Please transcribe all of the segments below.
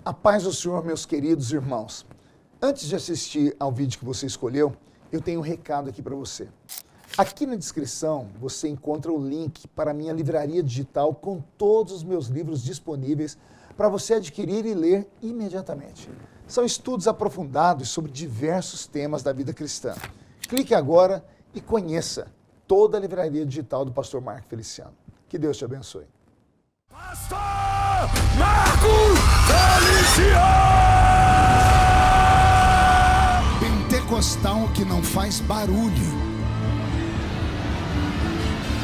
A paz do Senhor, meus queridos irmãos. Antes de assistir ao vídeo que você escolheu, eu tenho um recado aqui para você. Aqui na descrição você encontra o link para a minha livraria digital com todos os meus livros disponíveis para você adquirir e ler imediatamente. São estudos aprofundados sobre diversos temas da vida cristã. Clique agora e conheça toda a livraria digital do pastor Marco Feliciano. Que Deus te abençoe. Pastor Marco Feliciano! Pentecostal que não faz barulho.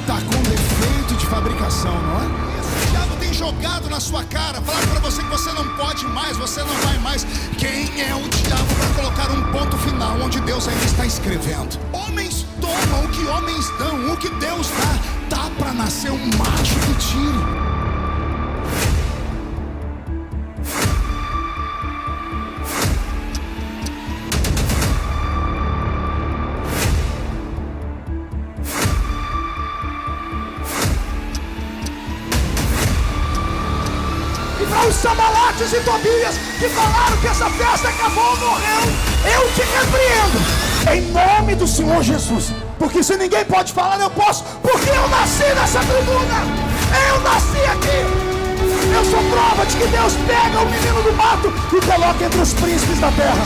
Tá com defeito de fabricação, não é? O diabo tem jogado na sua cara, falado pra você que você não pode mais, você não vai mais. Quem é o diabo para colocar um ponto final onde Deus ainda está escrevendo? Homens tomam o que homens dão, o que Deus dá. Tá pra nascer um macho que tire. Os Samalates e Tobias que falaram que essa festa acabou, morreu, eu te repreendo em nome do Senhor Jesus, porque se ninguém pode falar, eu posso, porque eu nasci nessa tribuna, eu nasci aqui, eu sou prova de que Deus pega o menino do mato e coloca entre os príncipes da terra.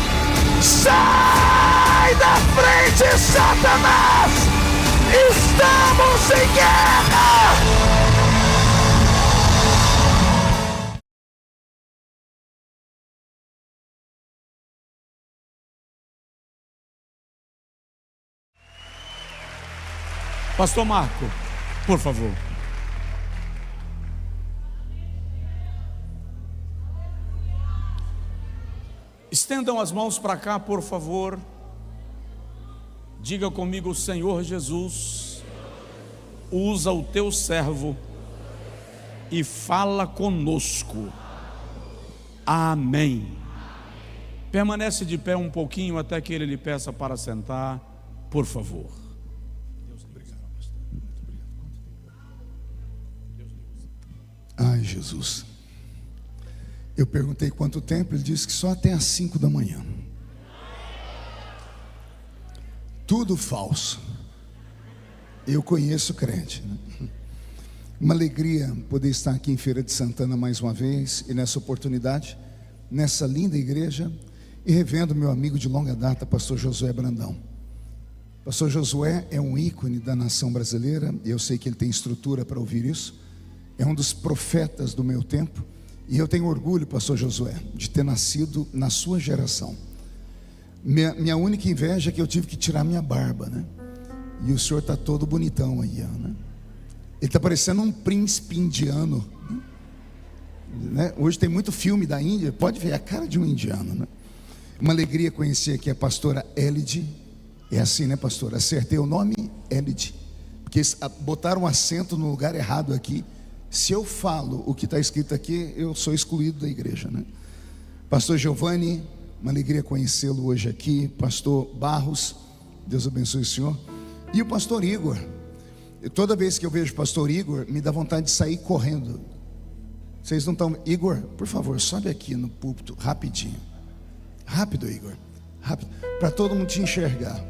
Sai da frente, Satanás, estamos em guerra. Pastor Marco, por favor. Estendam as mãos para cá, por favor. Diga comigo: Senhor Jesus, usa o teu servo e fala conosco. Amém. Permanece de pé um pouquinho até que ele lhe peça para sentar, por favor. Ai, Jesus. Eu perguntei quanto tempo, ele disse que só até às 5 da manhã. Tudo falso. Eu conheço crente, né? Uma alegria poder estar aqui em Feira de Santana mais uma vez, e nessa oportunidade, nessa linda igreja, e revendo meu amigo de longa data, pastor Josué Brandão. Pastor Josué é um ícone da nação brasileira, e eu sei que ele tem estrutura para ouvir isso. É um dos profetas do meu tempo. E eu tenho orgulho, pastor Josué, de ter nascido na sua geração. Minha única inveja é que eu tive que tirar minha barba, né? E o senhor está todo bonitão aí, né? Ele está parecendo um príncipe indiano, né? Hoje tem muito filme da Índia, pode ver a cara de um indiano, né? Uma alegria conhecer aqui a pastora Elide. É assim, né, pastora? Acertei o nome? Elide. Porque botaram um acento no lugar errado aqui. Se eu falo o que está escrito aqui, eu sou excluído da igreja, né? Pastor Giovanni, uma alegria conhecê-lo hoje aqui. Pastor Barros, Deus abençoe o senhor. E o pastor Igor. Toda vez que eu vejo o pastor Igor, me dá vontade de sair correndo. Vocês não estão... Igor, por favor, sobe aqui no púlpito, rapidinho. Rápido, Igor, rápido, para todo mundo te enxergar.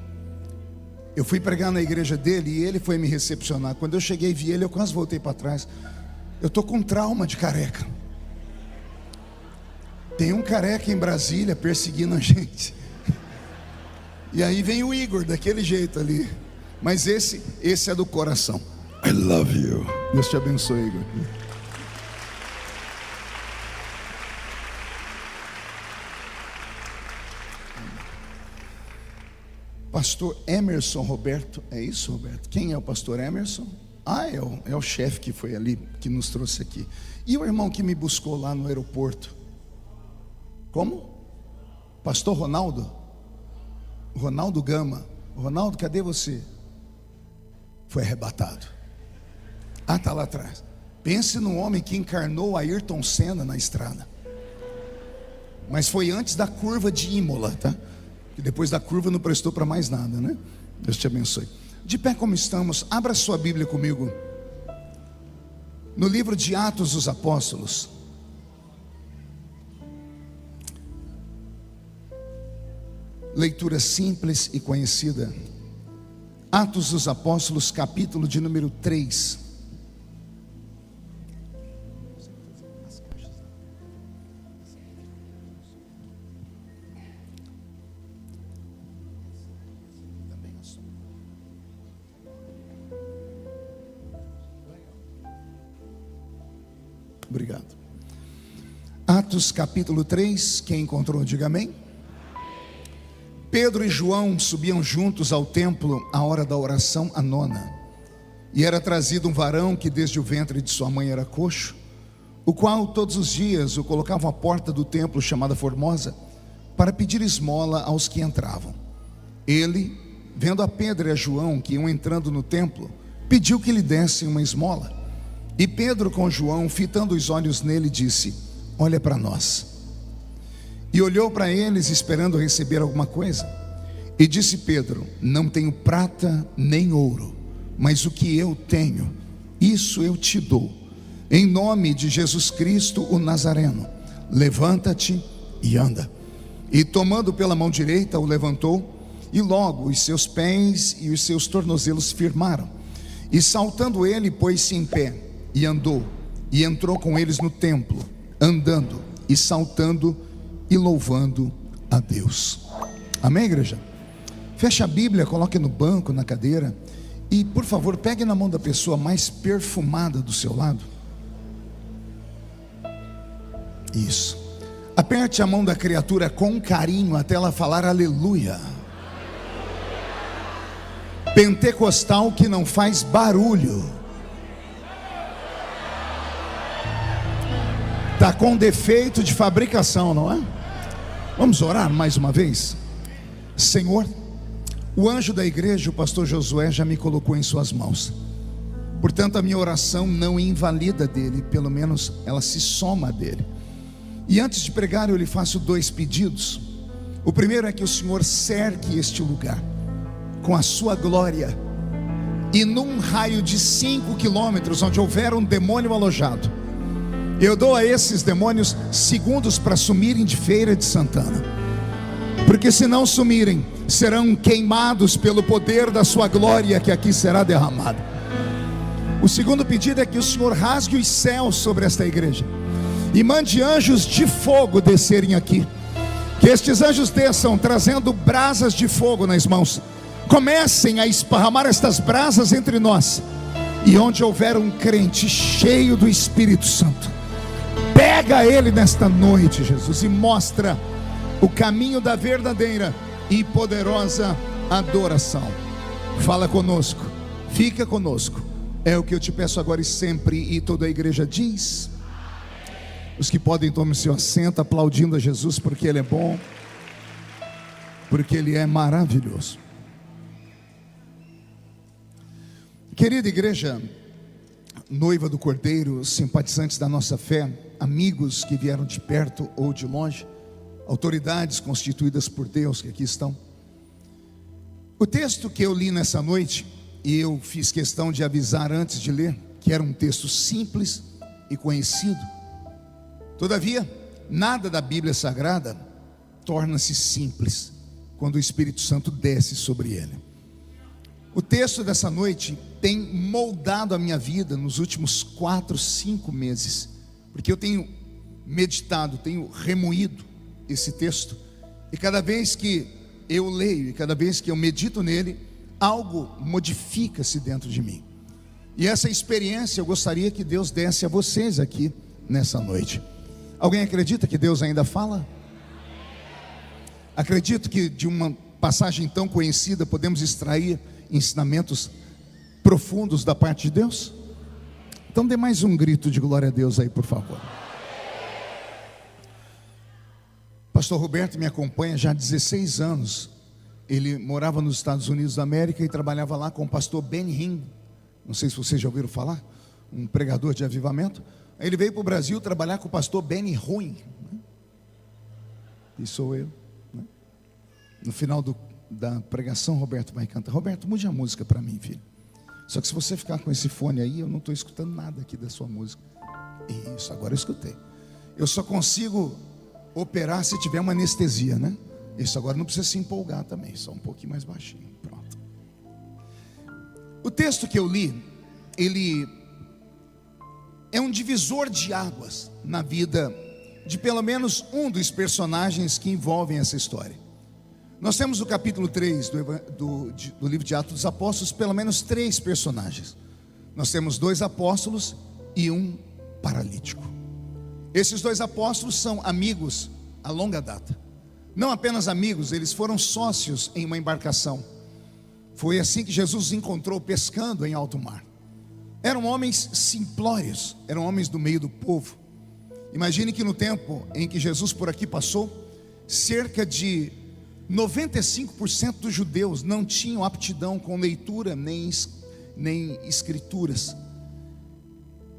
Eu fui pregar na igreja dele e ele foi me recepcionar. Quando eu cheguei e vi ele, eu quase voltei para trás. Eu estou com trauma de careca. Tem um careca em Brasília perseguindo a gente. E aí vem o Igor daquele jeito ali. Mas esse é do coração. I love you. Deus te abençoe, Igor. Pastor Emerson Roberto. É isso, Roberto? Quem é o pastor Emerson? É o chefe que foi ali, que nos trouxe aqui. E o irmão que me buscou lá no aeroporto? Como? Pastor Ronaldo? Ronaldo Gama. Ronaldo, cadê você? Foi arrebatado. Está lá atrás. Pense num homem que encarnou Ayrton Senna na estrada. Mas foi antes da curva de Imola, tá? E depois da curva não prestou para mais nada, né? Deus te abençoe. De pé como estamos, abra sua Bíblia comigo no livro de Atos dos Apóstolos. Leitura simples e conhecida. Atos dos Apóstolos, capítulo de número 3. Obrigado. Atos capítulo 3, quem encontrou, diga amém. Pedro e João subiam juntos ao templo à hora da oração, a nona. E era trazido um varão que desde o ventre de sua mãe era coxo, o qual todos os dias o colocavam à porta do templo chamada Formosa, para pedir esmola aos que entravam. Ele, vendo a Pedro e a João que iam entrando no templo, pediu que lhe dessem uma esmola. E Pedro com João, fitando os olhos nele, disse: olha para nós. E olhou para eles esperando receber alguma coisa. E disse Pedro: não tenho prata nem ouro, mas o que eu tenho, isso eu te dou. Em nome de Jesus Cristo o Nazareno, levanta-te e anda. E tomando pela mão direita o levantou, e logo os seus pés e os seus tornozelos firmaram. E saltando ele, pôs-se em pé e andou, e entrou com eles no templo, andando e saltando e louvando a Deus. Amém, igreja? Feche a Bíblia, coloque no banco, na cadeira, e por favor pegue na mão da pessoa mais perfumada do seu lado. Isso. Aperte a mão da criatura com carinho até ela falar aleluia. Pentecostal que não faz barulho. Está com defeito de fabricação, não é? Vamos orar mais uma vez? Senhor, o anjo da igreja, o pastor Josué, já me colocou em suas mãos. Portanto, a minha oração não invalida dele, pelo menos ela se soma dele. E antes de pregar, eu lhe faço 2 pedidos. O primeiro é que o Senhor cerque este lugar com a sua glória, e num raio de 5 quilômetros, onde houver um demônio alojado, eu dou a esses demônios segundos para sumirem de Feira de Santana, porque se não sumirem, serão queimados pelo poder da sua glória que aqui será derramada. O segundo pedido é que o Senhor rasgue os céus sobre esta igreja e mande anjos de fogo descerem aqui. Que estes anjos desçam trazendo brasas de fogo nas mãos, comecem a esparramar estas brasas entre nós, e onde houver um crente cheio do Espírito Santo, pega ele nesta noite, Jesus, e mostra o caminho da verdadeira e poderosa adoração. Fala conosco, fica conosco, é o que eu te peço agora e sempre. E toda a igreja diz: os que podem, tomem seu assento, aplaudindo a Jesus, porque Ele é bom, porque Ele é maravilhoso. Querida igreja, noiva do Cordeiro, simpatizantes da nossa fé, amigos que vieram de perto ou de longe, autoridades constituídas por Deus que aqui estão. O texto que eu li nessa noite, e eu fiz questão de avisar antes de ler, que era um texto simples e conhecido. Todavia, nada da Bíblia Sagrada torna-se simples quando o Espírito Santo desce sobre ele. O texto dessa noite tem moldado a minha vida nos últimos 4, 5 meses, porque eu tenho meditado, tenho remoído esse texto, e cada vez que eu leio, e cada vez que eu medito nele, algo modifica-se dentro de mim. E essa experiência eu gostaria que Deus desse a vocês aqui nessa noite. Alguém acredita que Deus ainda fala? Acredito que de uma passagem tão conhecida podemos extrair ensinamentos profundos da parte de Deus? Então dê mais um grito de glória a Deus aí, por favor. Pastor Roberto me acompanha já há 16 anos. Ele morava nos Estados Unidos da América e trabalhava lá com o pastor Ben Hinn. Não sei se vocês já ouviram falar, um pregador de avivamento. Aí ele veio para o Brasil trabalhar com o pastor Benny Ruim, né? E sou eu, né? No final da pregação, Roberto vai cantar. Roberto, mude a música para mim, filho. Só que se você ficar com esse fone aí, eu não estou escutando nada aqui da sua música. Isso, agora eu escutei. Eu só consigo operar se tiver uma anestesia, né? Isso, agora não precisa se empolgar também, só um pouquinho mais baixinho. Pronto. O texto que eu li, ele é um divisor de águas na vida de pelo menos um dos personagens que envolvem essa história. Nós temos no capítulo 3 do livro de Atos dos Apóstolos pelo menos 3 personagens. Nós temos 2 apóstolos e um paralítico. Esses 2 apóstolos são amigos a longa data. Não apenas amigos, eles foram sócios em uma embarcação. Foi assim que Jesus os encontrou pescando em alto mar. Eram homens simplórios, eram homens do meio do povo. Imagine que no tempo em que Jesus por aqui passou, cerca de 95% dos judeus não tinham aptidão com leitura nem escrituras.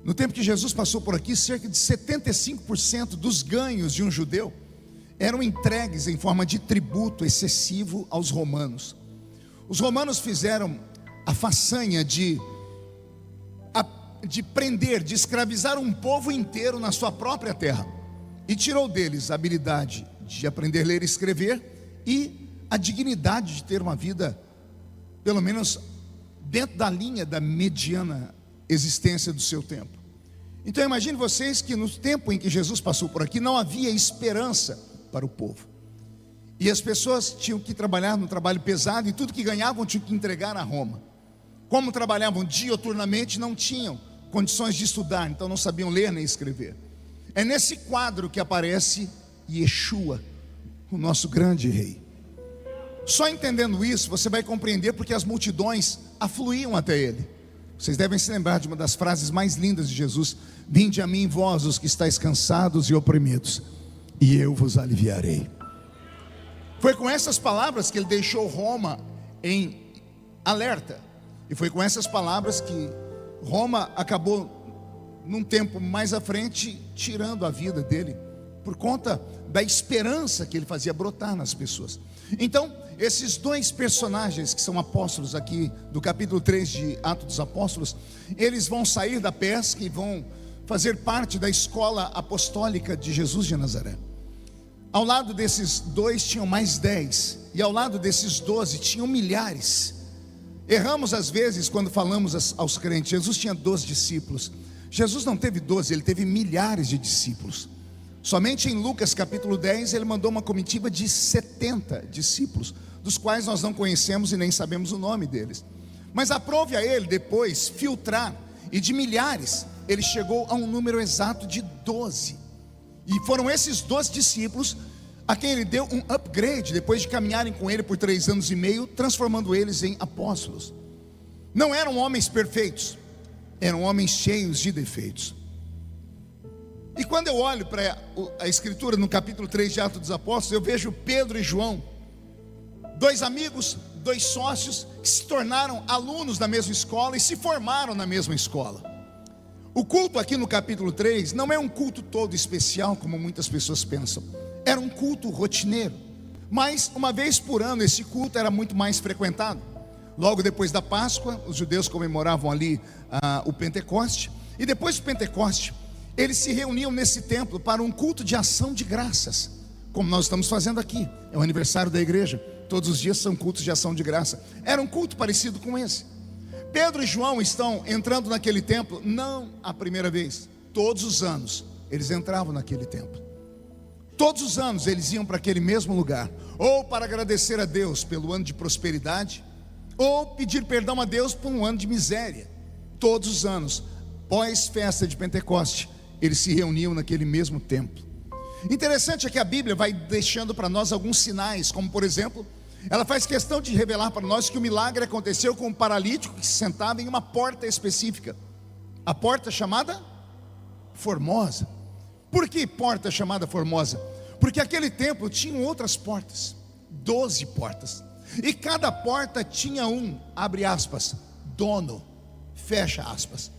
No tempo que Jesus passou por aqui, cerca de 75% dos ganhos de um judeu eram entregues em forma de tributo excessivo aos romanos. Os romanos fizeram a façanha de prender, de escravizar um povo inteiro na sua própria terra, e tirou deles a habilidade de aprender a ler e escrever e a dignidade de ter uma vida, pelo menos dentro da linha da mediana existência do seu tempo. Então imagine vocês que no tempo em que Jesus passou por aqui não havia esperança para o povo, e as pessoas tinham que trabalhar no trabalho pesado, e tudo que ganhavam tinham que entregar a Roma. Como trabalhavam dioturnamente, não tinham condições de estudar, então não sabiam ler nem escrever. É nesse quadro que aparece Yeshua, o nosso grande rei. Só entendendo isso, você vai compreender porque as multidões afluíam até ele. Vocês devem se lembrar de uma das frases mais lindas de Jesus: vinde a mim vós os que estáis cansados e oprimidos, e eu vos aliviarei. Foi com essas palavras que ele deixou Roma em alerta, e foi com essas palavras que Roma acabou, num tempo mais à frente, tirando a vida dele, por conta da esperança que ele fazia brotar nas pessoas. Então, esses 2 personagens que são apóstolos aqui do capítulo 3 de Atos dos Apóstolos, eles vão sair da pesca e vão fazer parte da escola apostólica de Jesus de Nazaré. Ao lado desses 2 tinham mais 10, e ao lado desses 12 tinham milhares. Erramos às vezes quando falamos aos crentes: Jesus tinha 12 discípulos. Jesus não teve 12, ele teve milhares de discípulos. Somente em Lucas capítulo 10 ele mandou uma comitiva de 70 discípulos, dos quais nós não conhecemos e nem sabemos o nome deles. Mas aprove a ele depois filtrar, e de milhares ele chegou a um número exato de 12. E foram esses 12 discípulos a quem ele deu um upgrade, depois de caminharem com ele por 3 anos e meio, transformando eles em apóstolos. Não eram homens perfeitos, eram homens cheios de defeitos. E quando eu olho para a escritura no capítulo 3 de Atos dos Apóstolos, eu vejo Pedro e João, 2 amigos, 2 sócios, que se tornaram alunos da mesma escola e se formaram na mesma escola. O culto aqui no capítulo 3 não é um culto todo especial, como muitas pessoas pensam. Era um culto rotineiro, mas uma vez por ano esse culto era muito mais frequentado. Logo depois da Páscoa, os judeus comemoravam ali o Pentecoste, e depois do Pentecoste, eles se reuniam nesse templo para um culto de ação de graças, como nós estamos fazendo aqui. É o aniversário da igreja, todos os dias são cultos de ação de graça. Era um culto parecido com esse. Pedro e João estão entrando naquele templo, não a primeira vez, todos os anos eles entravam naquele templo. Todos os anos eles iam para aquele mesmo lugar, ou para agradecer a Deus pelo ano de prosperidade, ou pedir perdão a Deus por um ano de miséria. Todos os anos, pós festa de Pentecoste, eles se reuniam naquele mesmo templo. Interessante é que a Bíblia vai deixando para nós alguns sinais, como por exemplo, ela faz questão de revelar para nós que o milagre aconteceu com um paralítico que se sentava em uma porta específica, a porta chamada Formosa. Por que porta chamada Formosa? Porque aquele templo tinha outras portas, 12 portas, e cada porta tinha um, abre aspas, dono, fecha aspas.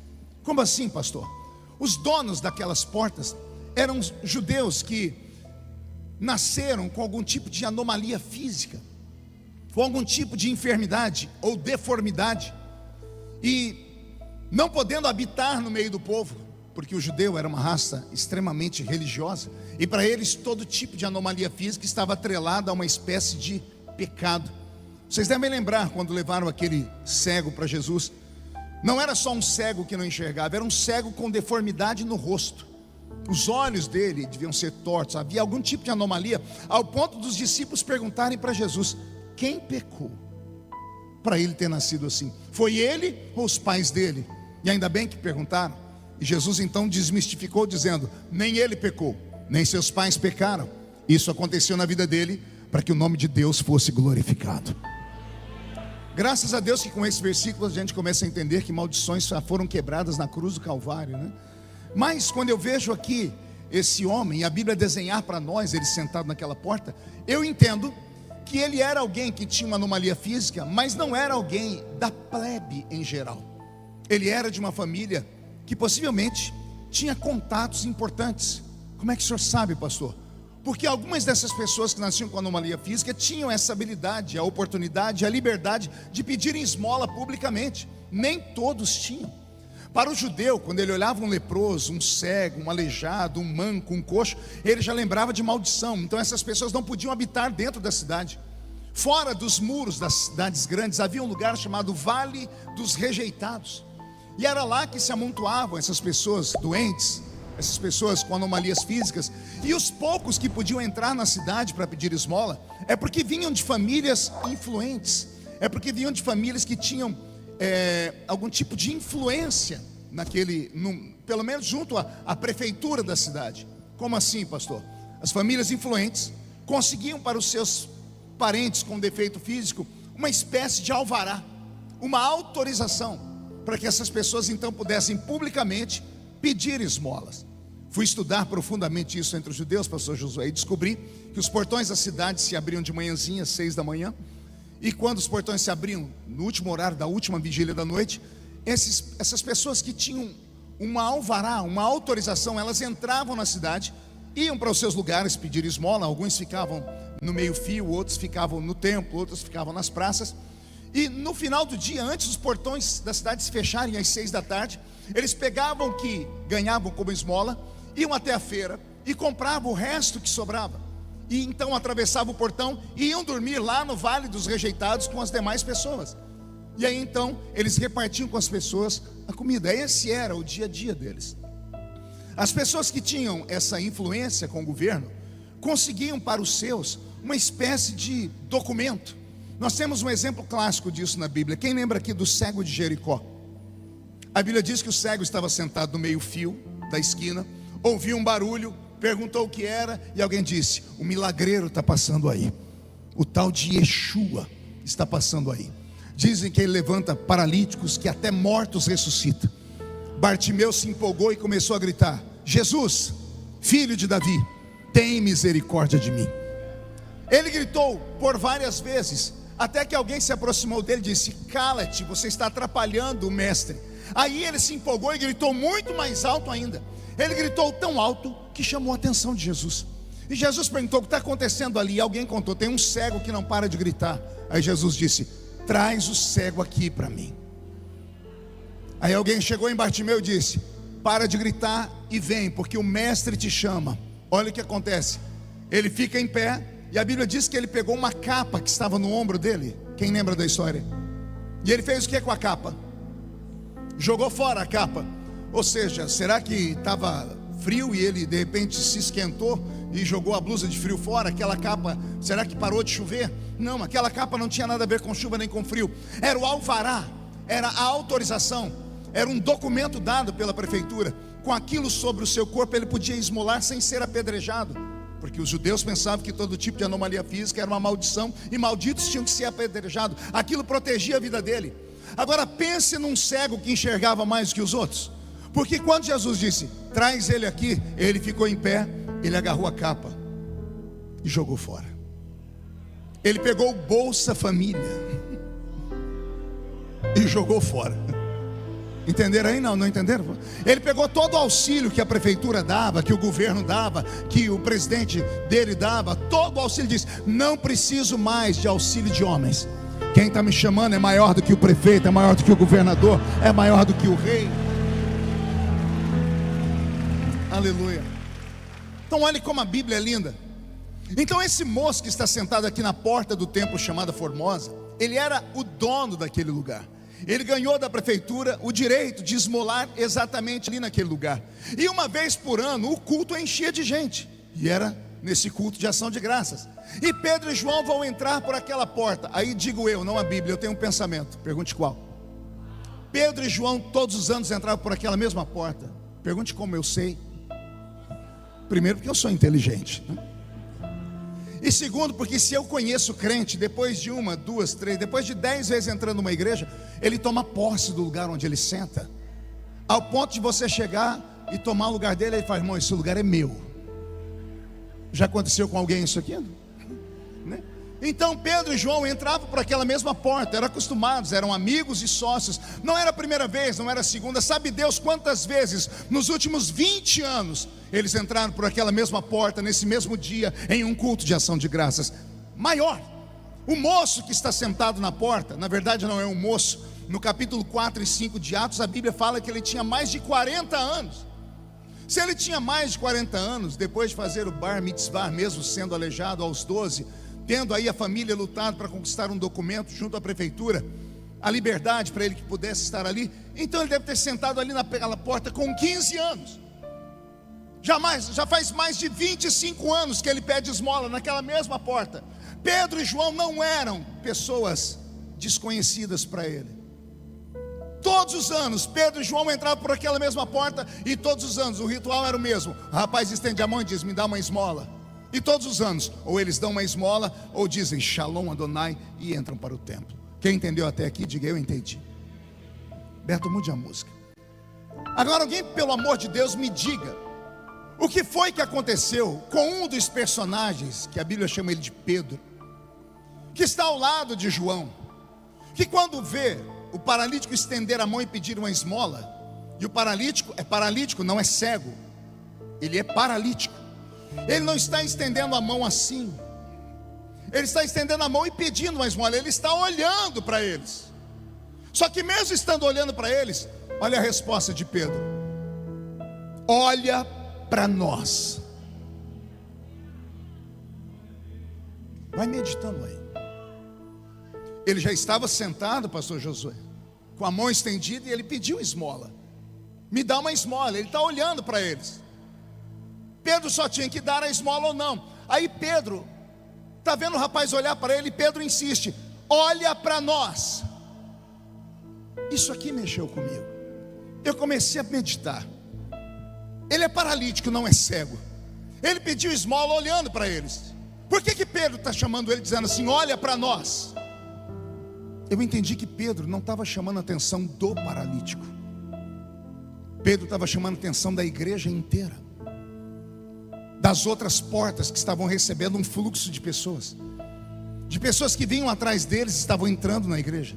Como assim, pastor? Os donos daquelas portas eram judeus que nasceram com algum tipo de anomalia física, com algum tipo de enfermidade ou deformidade, e não podendo habitar no meio do povo, porque o judeu era uma raça extremamente religiosa, e para eles todo tipo de anomalia física estava atrelada a uma espécie de pecado. Vocês devem lembrar quando levaram aquele cego para Jesus. Não era só um cego que não enxergava, era um cego com deformidade no rosto. Os olhos dele deviam ser tortos, havia algum tipo de anomalia, ao ponto dos discípulos perguntarem para Jesus: quem pecou para ele ter nascido assim? Foi ele ou os pais dele? E ainda bem que perguntaram. E Jesus então desmistificou dizendo: nem ele pecou, nem seus pais pecaram. Isso aconteceu na vida dele para que o nome de Deus fosse glorificado. Graças a Deus que com esse versículo a gente começa a entender que maldições já foram quebradas na cruz do Calvário, né? Mas quando eu vejo aqui esse homem, e a Bíblia desenhar para nós ele sentado naquela porta, eu entendo que ele era alguém que tinha uma anomalia física, mas não era alguém da plebe em geral. Ele era de uma família que possivelmente tinha contatos importantes. Como é que o senhor sabe, pastor? Porque algumas dessas pessoas que nasciam com anomalia física tinham essa habilidade, a oportunidade, a liberdade de pedirem esmola publicamente. Nem todos tinham. Para o judeu, quando ele olhava um leproso, um cego, um aleijado, um manco, um coxo, ele já lembrava de maldição. Então essas pessoas não podiam habitar dentro da cidade. Fora dos muros das cidades grandes havia um lugar chamado Vale dos Rejeitados. E era lá que se amontoavam essas pessoas doentes, essas pessoas com anomalias físicas. E os poucos que podiam entrar na cidade para pedir esmola é porque vinham de famílias influentes, é porque vinham de famílias que tinham algum tipo de influência pelo menos junto à prefeitura da cidade. Como assim, pastor? As famílias influentes conseguiam para os seus parentes com defeito físico uma espécie de alvará, uma autorização, para que essas pessoas então pudessem publicamente pedir esmolas. Fui estudar profundamente isso entre os judeus, pastor Josué, e descobri que os portões da cidade se abriam de manhãzinha, 6 da manhã, e quando os portões se abriam no último horário da última vigília da noite, essas pessoas que tinham uma alvará, uma autorização, elas entravam na cidade, iam para os seus lugares pedir esmola. Alguns ficavam no meio fio, outros ficavam no templo, outros ficavam nas praças. E no final do dia, antes dos portões da cidade se fecharem às 6 da tarde, eles pegavam o que ganhavam como esmola, iam até a feira e compravam o resto que sobrava. E então atravessavam o portão e iam dormir lá no Vale dos Rejeitados com as demais pessoas. E aí então eles repartiam com as pessoas a comida. Esse era o dia a dia deles. As pessoas que tinham essa influência com o governo conseguiam para os seus uma espécie de documento. Nós temos um exemplo clássico disso na Bíblia. Quem lembra aqui do cego de Jericó? A Bíblia diz que o cego estava sentado no meio fio da esquina, ouviu um barulho, perguntou o que era, e alguém disse: o milagreiro está passando aí, o tal de Yeshua está passando aí. Dizem que ele levanta paralíticos, que até mortos ressuscita. Bartimeu se empolgou e começou a gritar: Jesus, filho de Davi, tem misericórdia de mim. Ele gritou por várias vezes, até que alguém se aproximou dele e disse: cala-te, você está atrapalhando o mestre. Aí ele se empolgou e gritou muito mais alto ainda. Ele gritou tão alto que chamou a atenção de Jesus. E Jesus perguntou: o que está acontecendo ali? E alguém contou: tem um cego que não para de gritar. Aí Jesus disse: traz o cego aqui para mim. Aí alguém chegou em Bartimeu e disse: para de gritar e vem, porque o mestre te chama. Olha o que acontece. Ele fica em pé, e a Bíblia diz que ele pegou uma capa que estava no ombro dele. Quem lembra da história? E ele fez o que com a capa? Jogou fora a capa. Ou seja, será que estava frio e ele de repente se esquentou e jogou a blusa de frio fora? Aquela capa, será que parou de chover? Não, aquela capa não tinha nada a ver com chuva nem com frio. Era o alvará, era a autorização, era um documento dado pela prefeitura. Com aquilo sobre o seu corpo ele podia esmolar sem ser apedrejado, porque os judeus pensavam que todo tipo de anomalia física era uma maldição, e malditos tinham que ser apedrejados. Aquilo protegia a vida dele. Agora pense num cego que enxergava mais do que os outros. Porque quando Jesus disse: traz ele aqui, ele ficou em pé, ele agarrou a capa e jogou fora. Ele pegou o Bolsa Família e jogou fora. Entenderam aí? Não entenderam? Ele pegou todo o auxílio que a prefeitura dava, que o governo dava, que o presidente dele dava, todo o auxílio. Disse: não preciso mais de auxílio de homens. Quem está me chamando é maior do que o prefeito, é maior do que o governador, é maior do que o rei. Aleluia. Então olhe como a Bíblia é linda. Então esse moço que está sentado aqui na porta do templo chamada Formosa, ele era o dono daquele lugar. Ele ganhou da prefeitura o direito de esmolar exatamente ali naquele lugar. E uma vez por ano o culto enchia de gente. E era nesse culto de ação de graças. E Pedro e João vão entrar por aquela porta. Aí digo eu, não a Bíblia, eu tenho um pensamento. Pergunte qual. Pedro e João todos os anos entravam por aquela mesma porta. Pergunte como eu sei. Primeiro porque eu sou inteligente, né? E segundo, porque se eu conheço o crente, depois de 1, 2, 3, depois de 10 vezes entrando numa igreja, ele toma posse do lugar onde ele senta, ao ponto de você chegar e tomar o lugar dele. Ele fala: irmão, esse lugar é meu. Já aconteceu com alguém isso aqui? Né? Então Pedro e João entravam por aquela mesma porta, eram acostumados, eram amigos e sócios. Não era a primeira vez, não era a segunda. Sabe Deus quantas vezes nos últimos 20 anos eles entraram por aquela mesma porta, nesse mesmo dia, em um culto de ação de graças maior. O moço que está sentado na porta, na verdade não é um moço. No capítulo 4 e 5 de Atos, a Bíblia fala que ele tinha mais de 40 anos. Se ele tinha mais de 40 anos, depois de fazer o bar mitzvah, mesmo sendo aleijado aos 12, tendo aí a família lutado para conquistar um documento junto à prefeitura, a liberdade para ele que pudesse estar ali, então ele deve ter sentado ali naquela porta com 15 anos. Já faz mais de 25 anos que ele pede esmola naquela mesma porta. Pedro e João não eram pessoas desconhecidas para ele. Todos os anos Pedro e João entravam por aquela mesma porta, e todos os anos o ritual era o mesmo. O rapaz estende a mão e diz: me dá uma esmola. E todos os anos, ou eles dão uma esmola, ou dizem Shalom Adonai e entram para o templo. Quem entendeu até aqui, diga: eu entendi. Beto, mude a música. Agora alguém, pelo amor de Deus, me diga o que foi que aconteceu com um dos personagens, que a Bíblia chama ele de Pedro, que está ao lado de João, que quando vê o paralítico estender a mão e pedir uma esmola, e o paralítico é paralítico, não é cego, ele é paralítico. Ele não está estendendo a mão assim, ele está estendendo a mão e pedindo uma esmola. Ele está olhando para eles. Só que mesmo estando olhando para eles, olha a resposta de Pedro: olha para nós. Vai meditando aí. Ele já estava sentado, pastor Josué, com a mão estendida, e ele pediu esmola. Me dá uma esmola. Ele está olhando para eles. Pedro só tinha que dar a esmola ou não. Aí Pedro está vendo o rapaz olhar para ele, e Pedro insiste: olha para nós. Isso aqui mexeu comigo. Eu comecei a meditar. Ele é paralítico, não é cego. Ele pediu esmola olhando para eles. Por que Pedro está chamando ele, dizendo assim: olha para nós? Eu entendi que Pedro não estava chamando a atenção do paralítico. Pedro estava chamando a atenção da igreja inteira, das outras portas que estavam recebendo um fluxo de pessoas que vinham atrás deles e estavam entrando na igreja,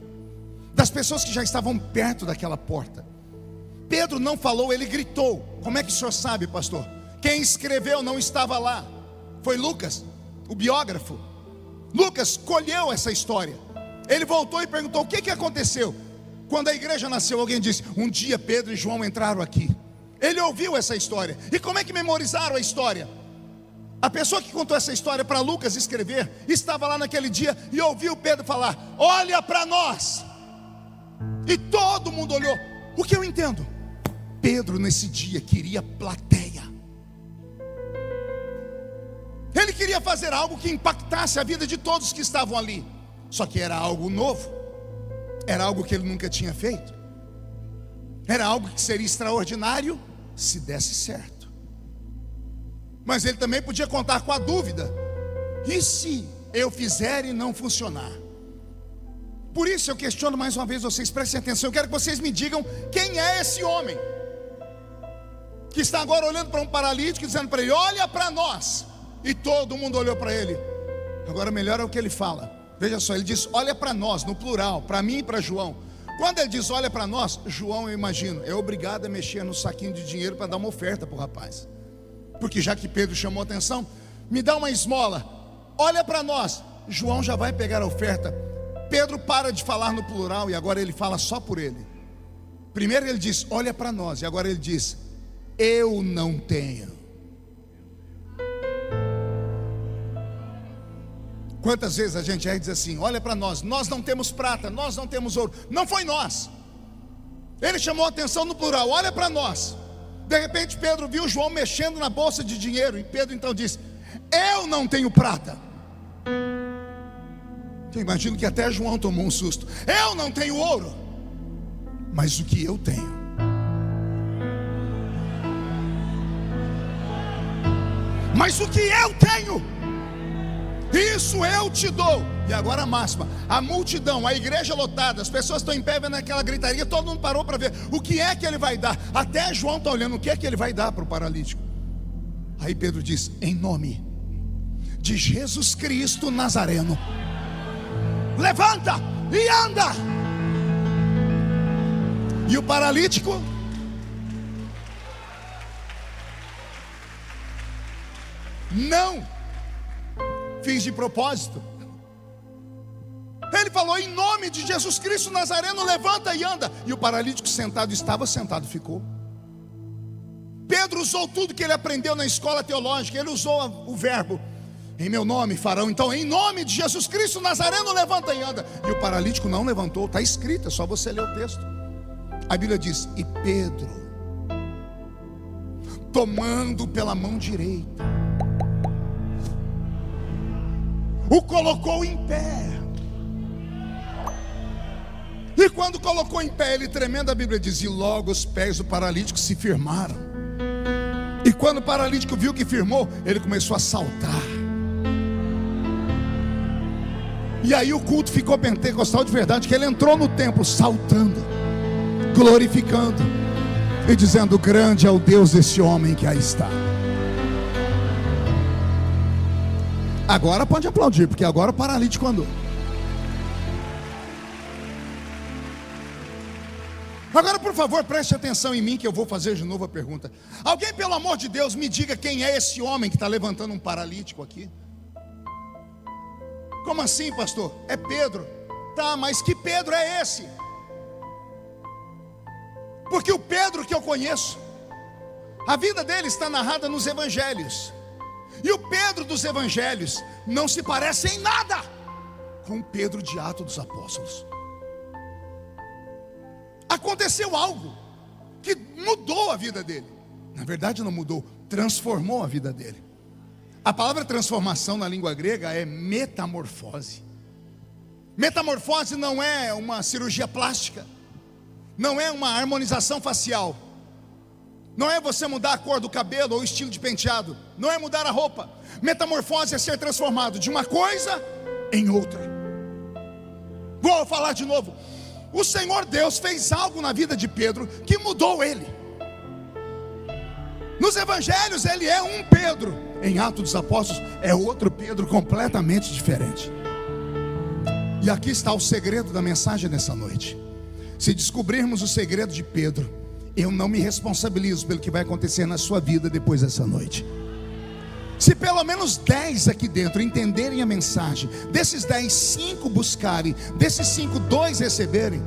das pessoas que já estavam perto daquela porta. Pedro não falou, ele gritou. Como é que o senhor sabe, pastor? Quem escreveu não estava lá. Foi Lucas, o biógrafo. Lucas colheu essa história. Ele voltou e perguntou: o que aconteceu? Quando a igreja nasceu, alguém disse: um dia Pedro e João entraram aqui. Ele ouviu essa história. E como é que memorizaram a história? A pessoa que contou essa história para Lucas escrever estava lá naquele dia e ouviu Pedro falar: olha para nós. E todo mundo olhou. O que eu entendo? Pedro nesse dia queria plateia. Ele queria fazer algo que impactasse a vida de todos que estavam ali. Só que era algo novo, era algo que ele nunca tinha feito, era algo que seria extraordinário se desse certo. Mas ele também podia contar com a dúvida: e se eu fizer e não funcionar? Por isso eu questiono mais uma vez vocês, prestem atenção. Eu quero que vocês me digam quem é esse homem que está agora olhando para um paralítico e dizendo para ele: olha para nós. E todo mundo olhou para ele. Agora melhor é o que ele fala. Veja só, ele diz olha para nós, no plural, para mim e para João. Quando ele diz olha para nós, João, eu imagino, é obrigado a mexer no saquinho de dinheiro para dar uma oferta para o rapaz. Porque já que Pedro chamou a atenção, me dá uma esmola, olha para nós. João já vai pegar a oferta. Pedro para de falar no plural e agora ele fala só por ele. Primeiro ele diz olha para nós, e agora ele diz eu não tenho. Quantas vezes a gente diz assim: olha para nós não temos prata, nós não temos ouro. Não foi nós. Ele chamou a atenção no plural, olha para nós. De repente Pedro viu João mexendo na bolsa de dinheiro, e Pedro então disse: eu não tenho prata. Eu imagino que até João tomou um susto. Eu não tenho ouro, mas o que eu tenho, mas o que eu tenho, isso eu te dou. E agora a máxima: a multidão, a igreja lotada, as pessoas estão em pé vendo aquela gritaria, todo mundo parou para ver o que é que ele vai dar. Até João está olhando o que é que ele vai dar para o paralítico. Aí Pedro diz: em nome de Jesus Cristo Nazareno, levanta e anda. E o paralítico não fiz de propósito. Ele falou: em nome de Jesus Cristo Nazareno, levanta e anda. E o paralítico sentado estava, sentado ficou. Pedro usou tudo que ele aprendeu na escola teológica. Ele usou o verbo: em meu nome farão. Então, em nome de Jesus Cristo Nazareno, levanta e anda. E o paralítico não levantou. Está escrito, é só você ler o texto. A Bíblia diz: e Pedro, tomando pela mão direita, o colocou em pé. E quando colocou em pé, ele tremendo, a Bíblia diz: e logo os pés do paralítico se firmaram. E quando o paralítico viu que firmou, ele começou a saltar. E aí o culto ficou pentecostal de verdade, que ele entrou no templo saltando, glorificando e dizendo: grande é o Deus desse homem que aí está. Agora pode aplaudir, porque agora o paralítico andou. Agora, por favor, preste atenção em mim, que eu vou fazer de novo a pergunta. Alguém, pelo amor de Deus, me diga quem é esse homem que está levantando um paralítico aqui. Como assim, pastor? É Pedro. Tá, mas que Pedro é esse? Porque o Pedro que eu conheço, a vida dele está narrada nos evangelhos. E o Pedro dos evangelhos não se parece em nada com o Pedro de Atos dos Apóstolos. Aconteceu algo que mudou a vida dele. Na verdade não mudou, transformou a vida dele. A palavra transformação na língua grega é metamorfose. Metamorfose não é uma cirurgia plástica, não é uma harmonização facial, não é você mudar a cor do cabelo ou o estilo de penteado, não é mudar a roupa. Metamorfose é ser transformado de uma coisa em outra. Vou falar de novo. O Senhor Deus fez algo na vida de Pedro que mudou ele. Nos evangelhos ele é um Pedro, em Atos dos Apóstolos é outro Pedro completamente diferente. E aqui está o segredo da mensagem dessa noite. Se descobrirmos o segredo de Pedro, eu não me responsabilizo pelo que vai acontecer na sua vida depois dessa noite. Se pelo menos 10 aqui dentro entenderem a mensagem, desses 10, 5 buscarem, desses 5, 2 receberem,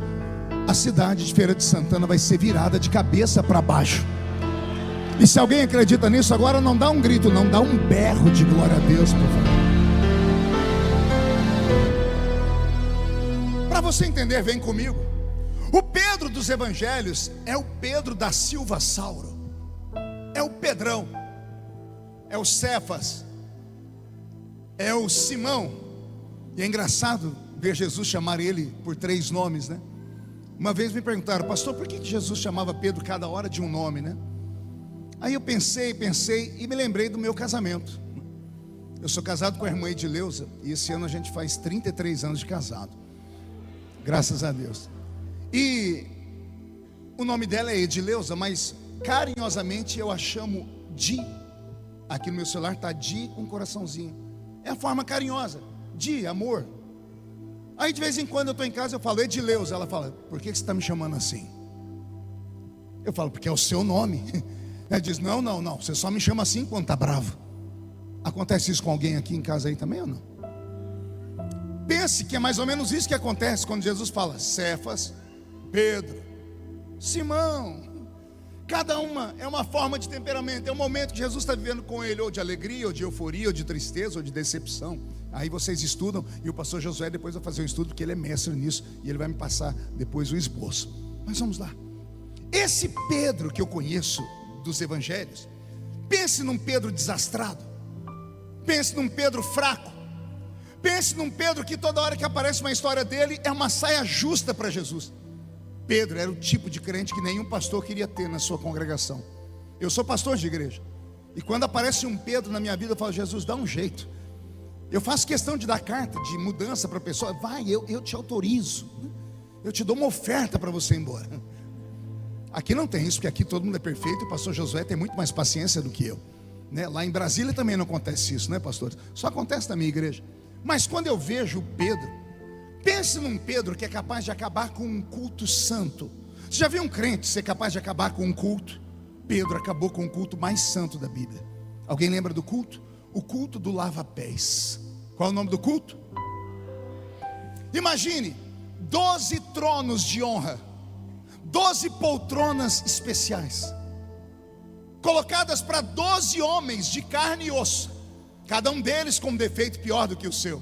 a cidade de Feira de Santana vai ser virada de cabeça para baixo. E se alguém acredita nisso, agora não dá um grito, não, dá um berro de glória a Deus, por favor. Para você entender, vem comigo. O Pedro dos evangelhos é o Pedro da Silva Sauro, é o Pedrão, é o Cefas, é o Simão. E é engraçado ver Jesus chamar ele por 3 nomes, né? Uma vez me perguntaram: pastor, por que Jesus chamava Pedro cada hora de um nome, né? Aí eu pensei e me lembrei do meu casamento. Eu sou casado com a irmã Edileuza, e esse ano a gente faz 33 anos de casado, graças a Deus. E o nome dela é Edileuza, mas carinhosamente eu a chamo Di. Aqui no meu celular está Di com um coraçãozinho. É a forma carinhosa, Di, amor. Aí de vez em quando eu estou em casa, eu falo Edileuza. Ela fala: por que você está me chamando assim? Eu falo: porque é o seu nome. Ela diz: não, você só me chama assim quando está bravo. Acontece isso com alguém aqui em casa aí também ou não? Pense que é mais ou menos isso que acontece quando Jesus fala Cefas, Pedro, Simão. Cada uma é uma forma de temperamento. É um momento que Jesus está vivendo com ele, ou de alegria, ou de euforia, ou de tristeza, ou de decepção. Aí vocês estudam, e o pastor Josué depois vai fazer um estudo, porque ele é mestre nisso, e ele vai me passar depois o esboço. Mas vamos lá. Esse Pedro que eu conheço dos evangelhos, pense num Pedro desastrado, pense num Pedro fraco, pense num Pedro que toda hora que aparece uma história dele é uma saia justa para Jesus. Pedro era o tipo de crente que nenhum pastor queria ter na sua congregação. Eu sou pastor de igreja, e quando aparece um Pedro na minha vida, eu falo: Jesus, dá um jeito. Eu faço questão de dar carta de mudança para a pessoa. Vai, eu te autorizo, eu te dou uma oferta para você ir embora. Aqui não tem isso, porque aqui todo mundo é perfeito, e o pastor Josué tem muito mais paciência do que eu, né? Lá em Brasília também não acontece isso, né, pastores? Só acontece na minha igreja. Mas quando eu vejo o Pedro, pense num Pedro que é capaz de acabar com um culto santo. Você já viu um crente ser capaz de acabar com um culto? Pedro acabou com o culto mais santo da Bíblia. Alguém lembra do culto? O culto do lava-pés. Qual é o nome do culto? Imagine 12 tronos de honra, 12 poltronas especiais, colocadas para 12 homens de carne e osso, cada um deles com um defeito pior do que o seu.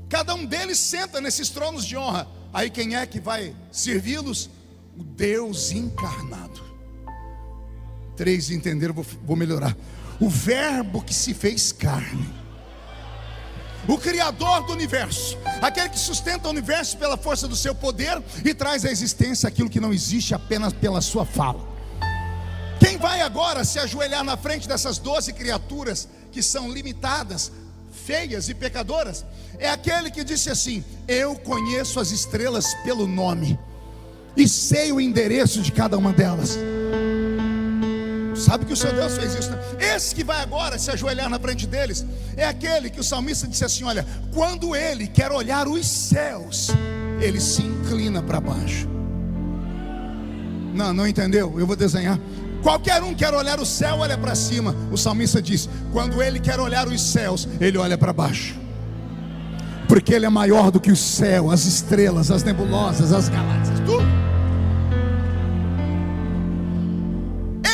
Cada um deles senta nesses tronos de honra. Aí quem é que vai servi-los? O Deus encarnado. 3 entenderam, vou melhorar. O verbo que se fez carne, o Criador do universo, aquele que sustenta o universo pela força do seu poder e traz à existência aquilo que não existe apenas pela sua fala. Quem vai agora se ajoelhar na frente dessas 12 criaturas que são limitadas, feias e pecadoras? É aquele que disse assim: eu conheço as estrelas pelo nome e sei o endereço de cada uma delas. Sabe que o seu Deus fez isso, né? Esse que vai agora se ajoelhar na frente deles é aquele que o salmista disse assim: olha, quando ele quer olhar os céus, ele se inclina para baixo. Não entendeu? Eu vou desenhar. Qualquer um quer olhar o céu, olha para cima. O salmista diz: quando ele quer olhar os céus, ele olha para baixo, porque ele é maior do que o céu, as estrelas, as nebulosas, as galáxias, tudo.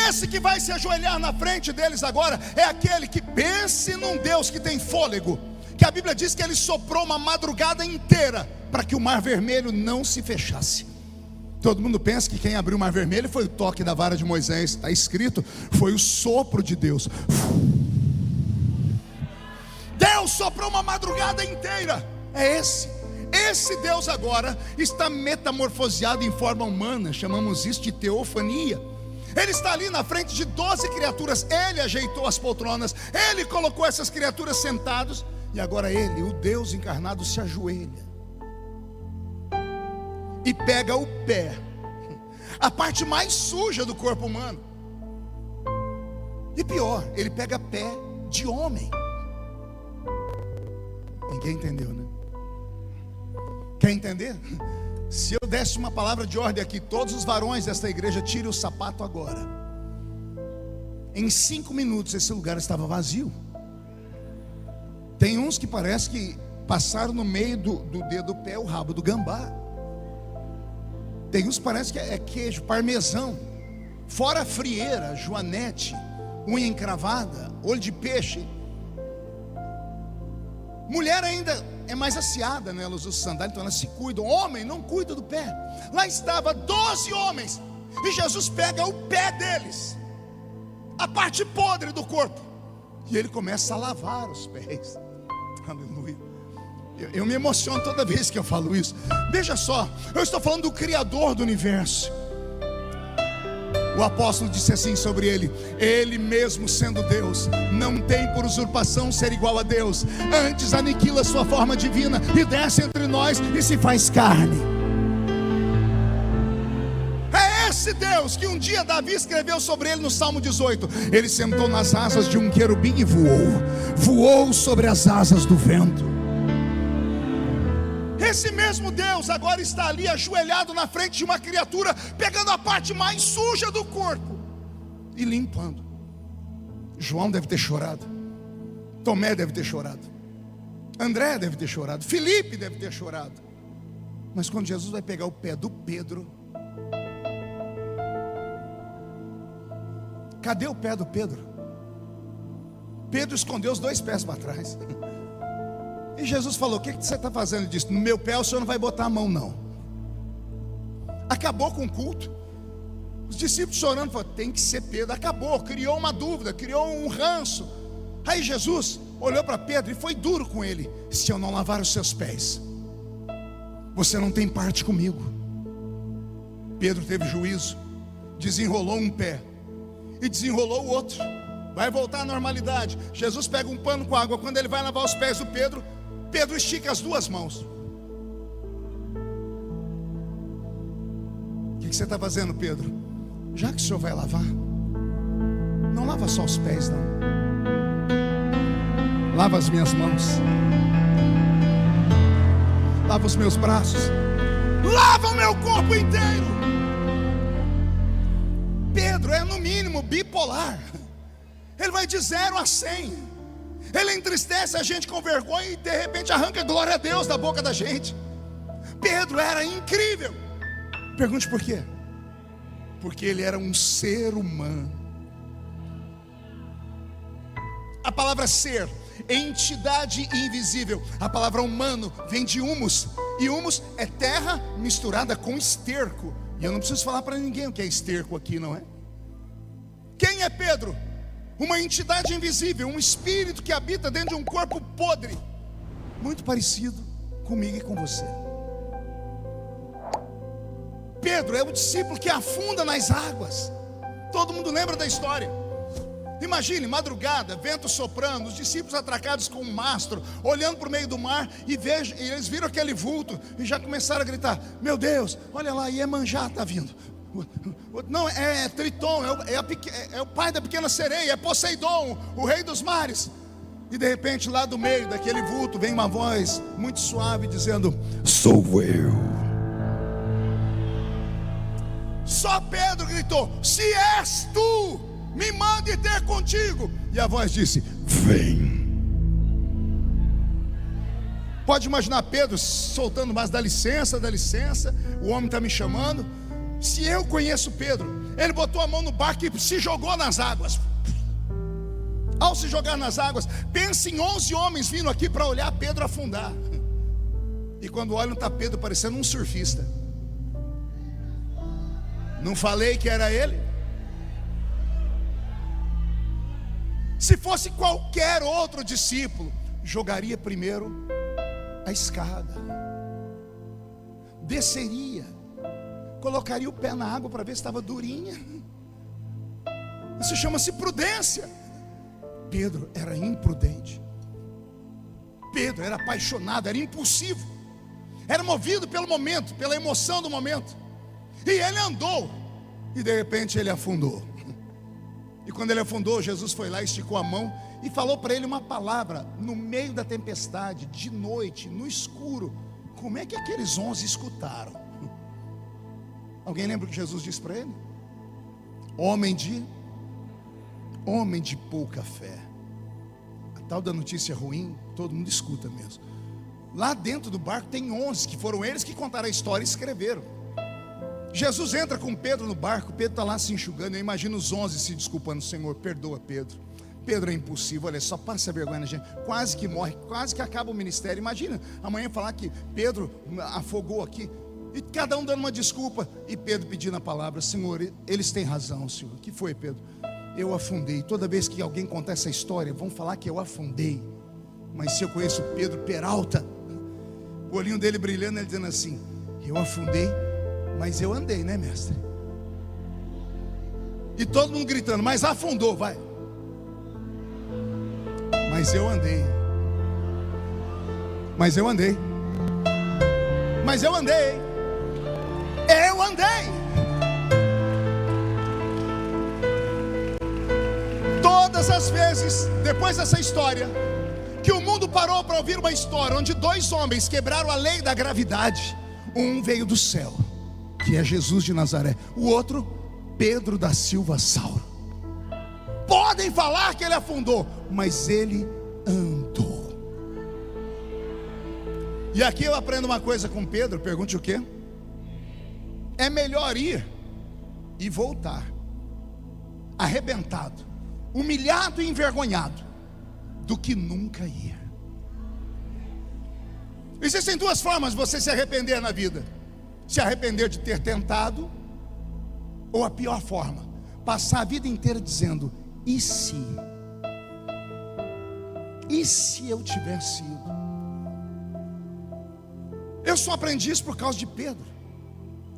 Esse que vai se ajoelhar na frente deles agora é aquele que pense num Deus que tem fôlego, que a Bíblia diz que ele soprou uma madrugada inteira para que o mar vermelho não se fechasse. Todo mundo pensa que quem abriu o mar vermelho foi o toque da vara de Moisés. Está escrito, foi o sopro de Deus. Deus soprou uma madrugada inteira. É esse Deus agora está metamorfoseado em forma humana. Chamamos isso de teofania. Ele está ali na frente de 12 criaturas. Ele ajeitou as poltronas, ele colocou essas criaturas sentados, e agora ele, o Deus encarnado, se ajoelha e pega o pé, a parte mais suja do corpo humano. E pior, ele pega pé de homem. Ninguém entendeu, né? Quer entender? Se eu desse uma palavra de ordem aqui: todos os varões desta igreja, tirem o sapato agora. Em 5 minutos esse lugar estava vazio. Tem uns que parece que passaram no meio do dedo do pé o rabo do gambá. Tem uns que parece que é queijo, parmesão, fora frieira, joanete, unha encravada, olho de peixe. Mulher ainda é mais aciada, né? Elas usam sandália, então elas se cuidam. Homem não cuida do pé. Lá estava 12 homens, e Jesus pega o pé deles, a parte podre do corpo, e ele começa a lavar os pés. Aleluia. Eu me emociono toda vez que eu falo isso. Veja só, eu estou falando do Criador do universo. O apóstolo disse assim sobre ele: ele mesmo sendo Deus, não tem por usurpação ser igual a Deus, antes aniquila sua forma divina e desce entre nós e se faz carne. É esse Deus que um dia Davi escreveu sobre ele no Salmo 18. Ele sentou nas asas de um querubim e voou sobre as asas do vento. Esse mesmo Deus agora está ali ajoelhado na frente de uma criatura, pegando a parte mais suja do corpo e limpando. João deve ter chorado, Tomé deve ter chorado, André deve ter chorado, Felipe deve ter chorado. Mas quando Jesus vai pegar o pé do Pedro, Cadê o pé do Pedro? Pedro escondeu os 2 pés para trás. E Jesus falou: o que você está fazendo? Ele disse: no meu pé o senhor não vai botar a mão não. Acabou com o culto. Os discípulos chorando, falaram: tem que ser Pedro. Acabou, criou uma dúvida, criou um ranço. Aí Jesus olhou para Pedro e foi duro com ele: se eu não lavar os seus pés, você não tem parte comigo. Pedro teve juízo, desenrolou um pé e desenrolou o outro. Vai voltar à normalidade. Jesus pega um pano com água. Quando ele vai lavar os pés do Pedro, Pedro estica as 2 mãos. O que você está fazendo, Pedro? Já que o senhor vai lavar, não lava só os pés, não. Lava as minhas mãos, lava os meus braços, lava o meu corpo inteiro. Pedro é no mínimo bipolar. Ele vai de 0 a 100. Ele entristece a gente com vergonha e de repente arranca glória a Deus da boca da gente. Pedro era incrível. Pergunte por quê? Porque ele era um ser humano. A palavra ser, entidade invisível. A palavra humano vem de humus. E humus é terra misturada com esterco. E eu não preciso falar para ninguém o que é esterco aqui, não é? Quem é Pedro? Uma entidade invisível, um espírito que habita dentro de um corpo podre, muito parecido comigo e com você. Pedro é o discípulo que afunda nas águas. Todo mundo lembra da história. Imagine, madrugada, vento soprando, os discípulos atracados com um mastro, olhando para o meio do mar, e eles viram aquele vulto e já começaram a gritar: meu Deus, olha lá, Iemanjá está vindo. Não, é Triton, é o pai da pequena sereia, é Poseidon, o rei dos mares. E de repente lá do meio daquele vulto vem uma voz muito suave dizendo: sou eu. Só Pedro gritou: se és tu, me mande ter contigo. E a voz disse: vem. Pode imaginar Pedro soltando: mas dá licença, o homem está me chamando. Se eu conheço Pedro, ele botou a mão no barco e se jogou nas águas. Ao se jogar nas águas, pense em 11 homens vindo aqui para olhar Pedro afundar. E quando olham, está Pedro parecendo um surfista. Não falei que era ele? Se fosse qualquer outro discípulo, jogaria primeiro a escada, desceria, colocaria o pé na água para ver se estava durinha. Isso chama-se prudência. Pedro era imprudente. Pedro era apaixonado, era impulsivo, era movido pelo momento, pela emoção do momento. E ele andou, e de repente ele afundou. E quando ele afundou, Jesus foi lá, esticou a mão e falou para ele uma palavra no meio da tempestade, de noite, no escuro. Como é que aqueles 11 escutaram? Alguém lembra o que Jesus disse para ele? Homem de pouca fé. A tal da notícia ruim, todo mundo escuta mesmo. Lá dentro do barco tem 11, que foram eles que contaram a história e escreveram. Jesus entra com Pedro no barco, Pedro está lá se enxugando. Eu imagino os 11 se desculpando: Senhor, perdoa Pedro. Pedro é impulsivo, olha só, passa vergonha na gente. Quase que morre, quase que acaba o ministério. Imagina amanhã falar que Pedro afogou aqui, e cada um dando uma desculpa, e Pedro pedindo a palavra: Senhor, eles têm razão, Senhor. O que foi, Pedro? Eu afundei. Toda vez que alguém contar essa história, vão falar que eu afundei. Mas se eu conheço Pedro Peralta, o olhinho dele brilhando, ele dizendo assim: eu afundei, mas eu andei, né, mestre? E todo mundo gritando: mas afundou, vai. Mas eu andei. Mas eu andei. Mas eu andei. Eu andei. Todas as vezes, depois dessa história, que o mundo parou para ouvir uma história onde 2 homens quebraram a lei da gravidade. Um veio do céu, que é Jesus de Nazaré. O outro, Pedro da Silva Sauro. Podem falar que ele afundou, mas ele andou. E aqui eu aprendo uma coisa com Pedro. Pergunte o quê? É melhor ir e voltar. arrebentado, humilhado e envergonhado, do que nunca ir. Existem duas formas de você se arrepender na vida: se arrepender de ter tentado, ou a pior forma, passar a vida inteira dizendo: e se eu tivesse ido? Eu só aprendi isso por causa de Pedro.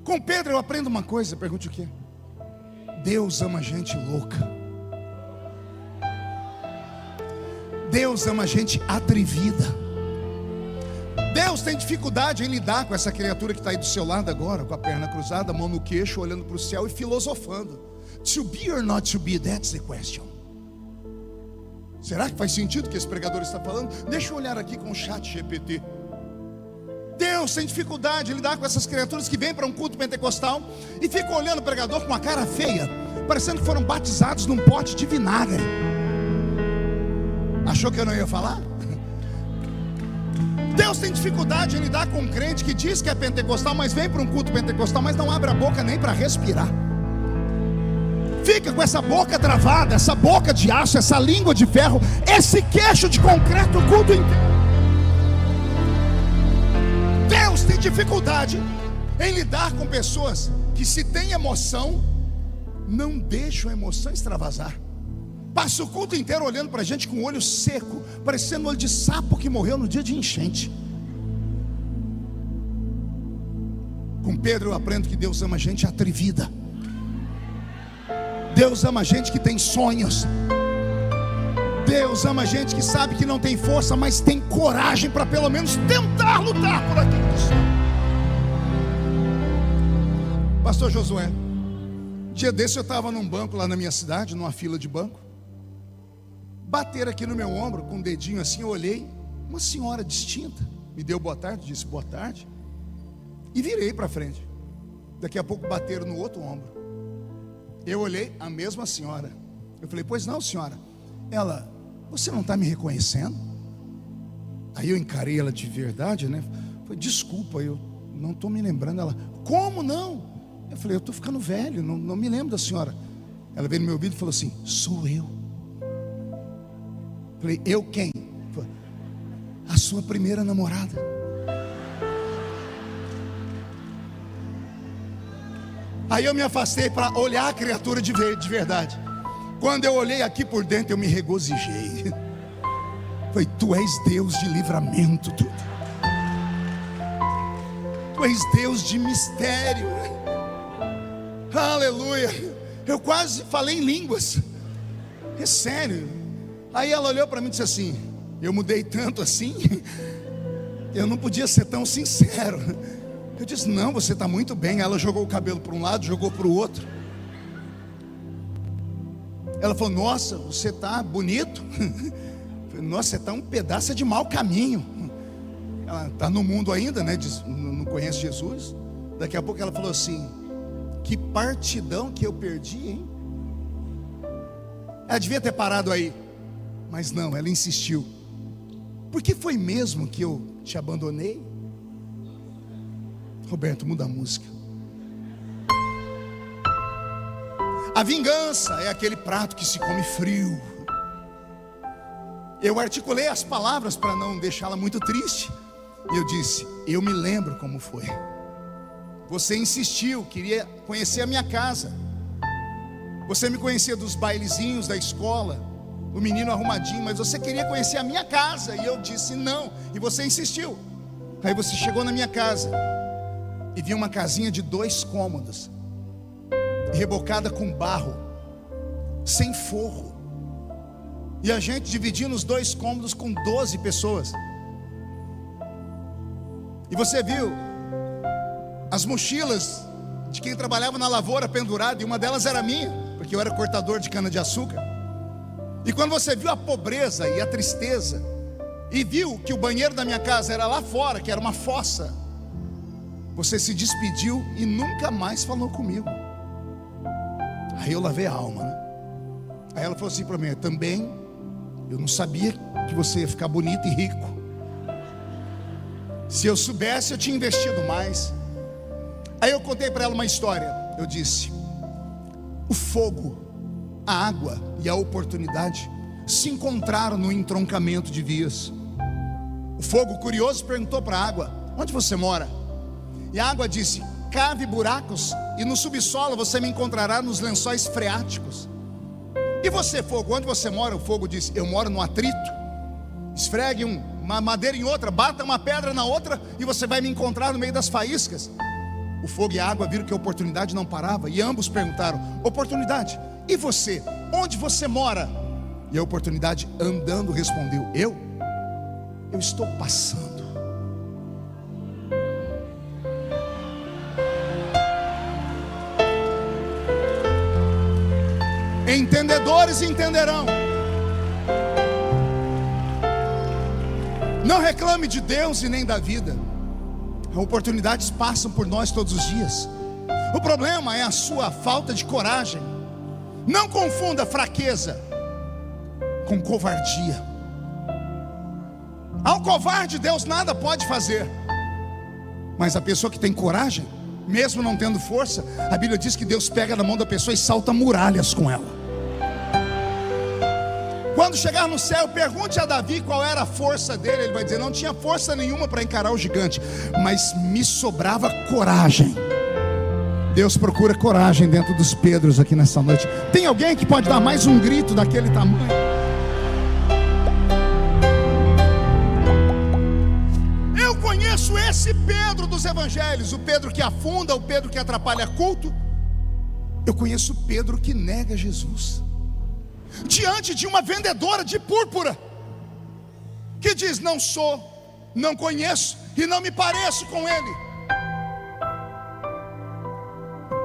Com Pedro eu aprendo uma coisa, pergunte o quê? Deus ama gente louca. Deus ama gente atrevida. Deus tem dificuldade em lidar com essa criatura que está aí do seu lado agora, com a perna cruzada, a mão no queixo, olhando para o céu e filosofando. To be or not to be, that's the question. Será que faz sentido o que esse pregador está falando? Deixa eu olhar aqui com o chat GPT. Deus tem dificuldade em lidar com essas criaturas que vêm para um culto pentecostal e ficam olhando o pregador com uma cara feia, parecendo que foram batizados num pote de vinagre. Achou que eu não ia falar? Deus tem dificuldade em lidar com um crente que diz que é pentecostal, mas vem para um culto pentecostal, mas não abre a boca nem para respirar. Fica com essa boca travada, essa boca de aço, essa língua de ferro, esse queixo de concreto o culto inteiro. Deus tem dificuldade em lidar com pessoas que, se tem emoção, não deixam a emoção extravasar. Passa o culto inteiro olhando para a gente com o olho seco, parecendo olho de sapo que morreu no dia de enchente. Com Pedro eu aprendo que Deus ama gente atrevida. Deus ama gente que tem sonhos. Deus ama gente que sabe que não tem força, mas tem coragem para pelo menos tentar lutar por aquilo. Pastor Josué, dia desse eu estava num banco lá na minha cidade, numa fila de banco. Bateram aqui no meu ombro com um dedinho assim, eu olhei, uma senhora distinta, me deu boa tarde, disse boa tarde, e virei para frente. Daqui a pouco bateram no outro ombro. Eu olhei, a mesma senhora. Eu falei: pois não, senhora. Ela: você não está me reconhecendo? Aí eu encarei ela de verdade, né? Falei: desculpa, eu não estou me lembrando. Ela: como não? Eu falei: eu estou ficando velho, não me lembro da senhora. Ela veio no meu ouvido e falou assim: sou eu. Falei: eu quem? Falei: a sua primeira namorada. Aí eu me afastei para olhar a criatura de verdade. Quando eu olhei aqui por dentro, eu me regozijei. Falei: tu és Deus de livramento, tu és Deus de mistério. Aleluia. Eu quase falei em línguas. É sério. Aí ela olhou para mim e disse assim: eu mudei tanto assim, eu não podia ser tão sincero. Eu disse: não, você está muito bem. Ela jogou o cabelo para um lado, jogou para o outro. Ela falou: nossa, você está bonito. Eu falei: nossa, você está um pedaço de mau caminho. Ela está no mundo ainda, né? Não conhece Jesus. Daqui a pouco ela falou assim: que partidão que eu perdi, hein? Ela devia ter parado aí, mas não, ela insistiu. Por que foi mesmo que eu te abandonei? Roberto, muda a música. A vingança é aquele prato que se come frio. Eu articulei as palavras para não deixá-la muito triste. E eu disse: eu me lembro como foi. Você insistiu, queria conhecer a minha casa. Você me conhecia dos bailezinhos da escola, o menino arrumadinho, mas você queria conhecer a minha casa. E eu disse não, e você insistiu. Aí você chegou na minha casa e viu uma casinha de 2 cômodos, rebocada com barro, sem forro. E a gente dividindo os 2 cômodos com 12 pessoas. E você viu as mochilas de quem trabalhava na lavoura pendurada, e uma delas era minha, porque eu era cortador de cana de açúcar. E quando você viu a pobreza e a tristeza, e viu que o banheiro da minha casa era lá fora, que era uma fossa, você se despediu e nunca mais falou comigo. Aí eu lavei a alma, né? Aí ela falou assim para mim: também eu não sabia que você ia ficar bonito e rico. Se eu soubesse, eu tinha investido mais. Aí eu contei para ela uma história. Eu disse: o fogo A água e a oportunidade se encontraram no entroncamento de vias. O fogo curioso perguntou para a água: onde você mora? E a água disse: cave buracos e no subsolo você me encontrará nos lençóis freáticos. E você, fogo, onde você mora? O fogo disse: eu moro no atrito. Esfregue uma madeira em outra, bata uma pedra na outra e você vai me encontrar no meio das faíscas. O fogo e a água viram que a oportunidade não parava e ambos perguntaram: oportunidade, e você? Onde você mora? E a oportunidade, andando, respondeu: eu estou passando. Entendedores entenderão. Não reclame de Deus e nem da vida. Oportunidades passam por nós todos os dias. O problema é a sua falta de coragem. Não confunda fraqueza com covardia. Ao covarde Deus nada pode fazer. Mas a pessoa que tem coragem, mesmo não tendo força, a Bíblia diz que Deus pega na mão da pessoa e salta muralhas com ela. Quando chegar no céu, pergunte a Davi qual era a força dele. Ele vai dizer: não tinha força nenhuma para encarar o gigante, mas me sobrava coragem. Deus procura coragem dentro dos Pedros aqui nessa noite. Tem alguém que pode dar mais um grito daquele tamanho? Eu conheço esse Pedro dos evangelhos, o Pedro que afunda, o Pedro que atrapalha culto. Eu conheço o Pedro que nega Jesus diante de uma vendedora de púrpura, que diz: não sou, não conheço e não me pareço com ele.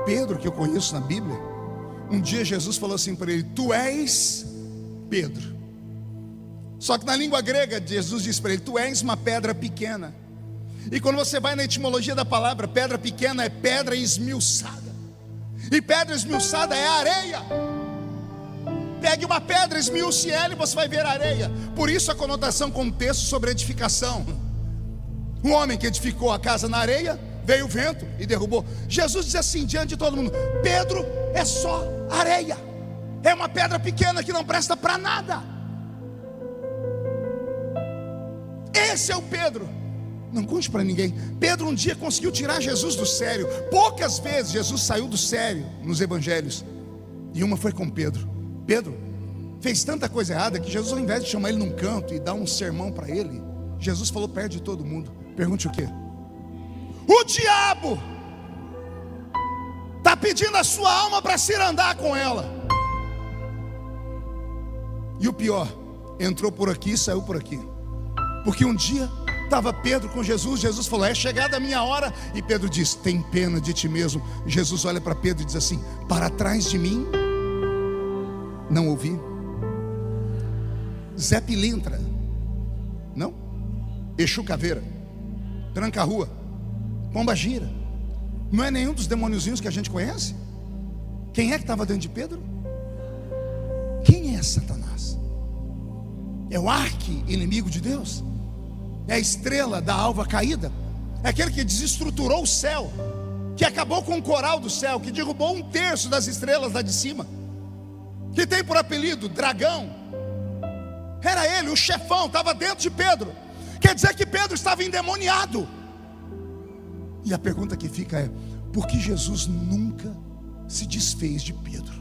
Pedro que eu conheço na Bíblia, um dia Jesus falou assim para ele: tu és Pedro. Só que na língua grega Jesus diz para ele: tu és uma pedra pequena. E quando você vai na etimologia da palavra, pedra pequena é pedra esmiuçada, e pedra esmiuçada é areia. Pegue uma pedra, esmiuce ela e você vai ver areia. Por isso a conotação com o texto sobre edificação. Um homem que edificou a casa na areia, veio o vento e derrubou. Jesus diz assim diante de todo mundo: Pedro é só areia, é uma pedra pequena que não presta para nada. Esse é o Pedro. Não conte para ninguém. Pedro um dia conseguiu tirar Jesus do sério. Poucas vezes Jesus saiu do sério nos evangelhos, e uma foi com Pedro. Pedro fez tanta coisa errada que Jesus, ao invés de chamar ele num canto e dar um sermão para ele, Jesus falou perto de todo mundo. Pergunte o quê? O diabo está pedindo a sua alma para se andar com ela. E o pior, entrou por aqui e saiu por aqui. Porque um dia estava Pedro com Jesus. Jesus falou: é chegada a minha hora. E Pedro diz: tem pena de ti mesmo. Jesus olha para Pedro e diz assim: para trás de mim não ouvi. Zé Pilintra, não. Exu Caveira, Tranca-Rua, Pomba Gira, não é nenhum dos demôniozinhos que a gente conhece. Quem é que estava dentro de Pedro? Quem é Satanás? É o arqui-inimigo de Deus, é a estrela da alva caída, é aquele que desestruturou o céu, que acabou com o coral do céu, que derrubou 1/3 das estrelas lá de cima, que tem por apelido dragão. Era ele, o chefão, estava dentro de Pedro. Quer dizer que Pedro estava endemoniado. E a pergunta que fica é: por que Jesus nunca se desfez de Pedro?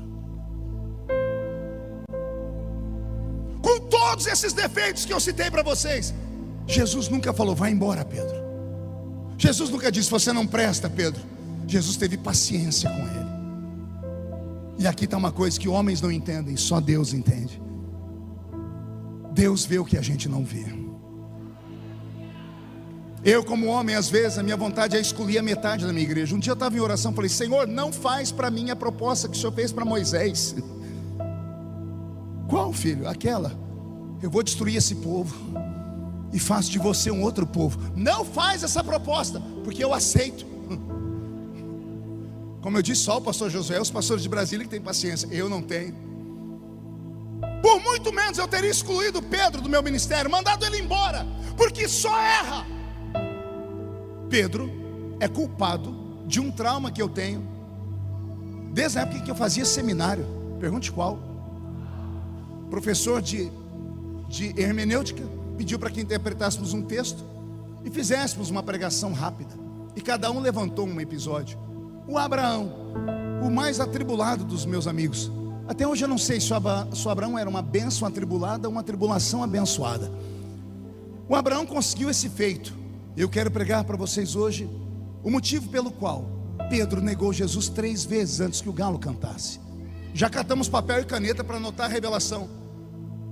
Com todos esses defeitos que eu citei para vocês, Jesus nunca falou: vai embora, Pedro. Jesus nunca disse: você não presta, Pedro. Jesus teve paciência com ele. E aqui está uma coisa que homens não entendem, só Deus entende. Deus vê o que a gente não vê. Eu, como homem, às vezes a minha vontade é excluir a metade da minha igreja. Um dia eu estava em oração, falei: Senhor, não faz para mim a proposta que o Senhor fez para Moisés. Qual, filho? Aquela: eu vou destruir esse povo e faço de você um outro povo. Não faz essa proposta, porque eu aceito. Como eu disse, só o pastor Josué, os pastores de Brasília que têm paciência. Eu não tenho. Por muito menos eu teria excluído Pedro do meu ministério, mandado ele embora, porque só erra. Pedro é culpado de um trauma que eu tenho desde a época que eu fazia seminário. Pergunte qual. Professor de hermenêutica pediu para que interpretássemos um texto e fizéssemos uma pregação rápida. E cada um levantou um episódio. O Abraão, o mais atribulado dos meus amigos. Até hoje eu não sei se o Abraão era uma bênção atribulada ou uma tribulação abençoada. O Abraão conseguiu esse feito. Eu quero pregar para vocês hoje o motivo pelo qual Pedro negou Jesus 3 vezes antes que o galo cantasse. Já catamos papel e caneta para anotar a revelação.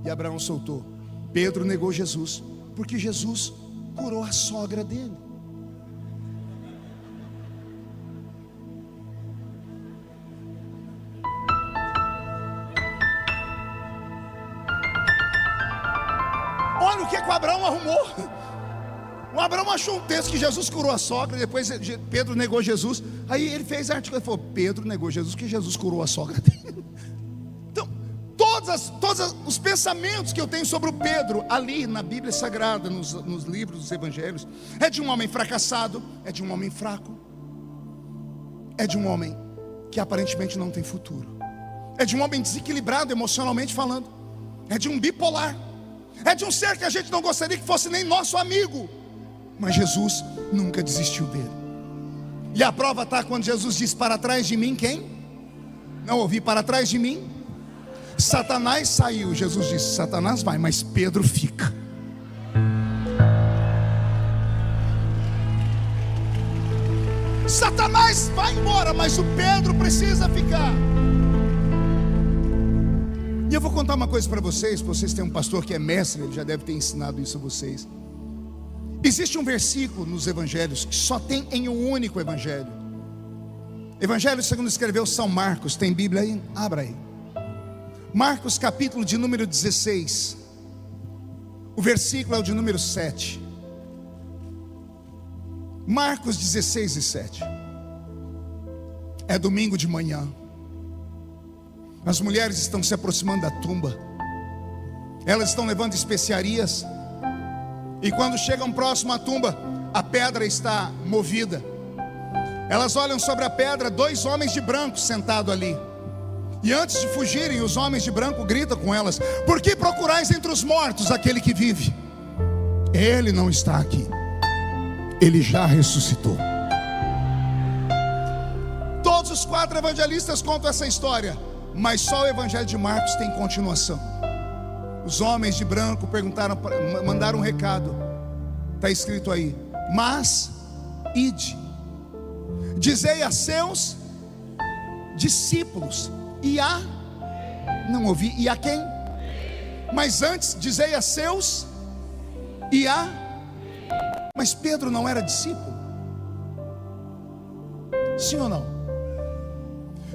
E Abraão soltou: Pedro negou Jesus porque Jesus curou a sogra dele. Olha o que o Abraão arrumou. O Abraão achou um texto que Jesus curou a sogra, depois Pedro negou Jesus. Aí ele fez a artigo, ele falou: Pedro negou Jesus porque Jesus curou a sogra dele. Então, todos os pensamentos que eu tenho sobre o Pedro ali na Bíblia Sagrada, nos livros dos Evangelhos, é de um homem fracassado, é de um homem fraco, é de um homem que aparentemente não tem futuro, é de um homem desequilibrado emocionalmente falando, é de um bipolar, é de um ser que a gente não gostaria que fosse nem nosso amigo. Mas Jesus nunca desistiu dele. E a prova está quando Jesus diz: para trás de mim quem? Não ouvi: para trás de mim Satanás saiu. Jesus disse: Satanás vai, mas Pedro fica. Satanás vai embora, mas o Pedro precisa ficar. E eu vou contar uma coisa para vocês. Vocês têm um pastor que é mestre, ele já deve ter ensinado isso a vocês. Existe um versículo nos evangelhos que só tem em um único evangelho. Evangelho segundo escreveu São Marcos. Tem Bíblia aí? Abra aí. Marcos capítulo de número 16. O versículo é o de número 7. Marcos 16 e 7. É domingo de manhã. As mulheres estão se aproximando da tumba. Elas estão levando especiarias. E quando chegam próximo à tumba, a pedra está movida. Elas olham sobre a pedra 2 homens de branco sentados ali. E antes de fugirem, os homens de branco gritam com elas: por que procurais entre os mortos aquele que vive? Ele não está aqui, ele já ressuscitou. Todos os 4 evangelistas contam essa história, mas só o evangelho de Marcos tem continuação. Os homens de branco mandaram um recado. Está escrito aí: mas ide, dizei a seus discípulos. Não ouvi, e a quem? Mas antes, dizei a seus Mas Pedro não era discípulo? Sim ou não?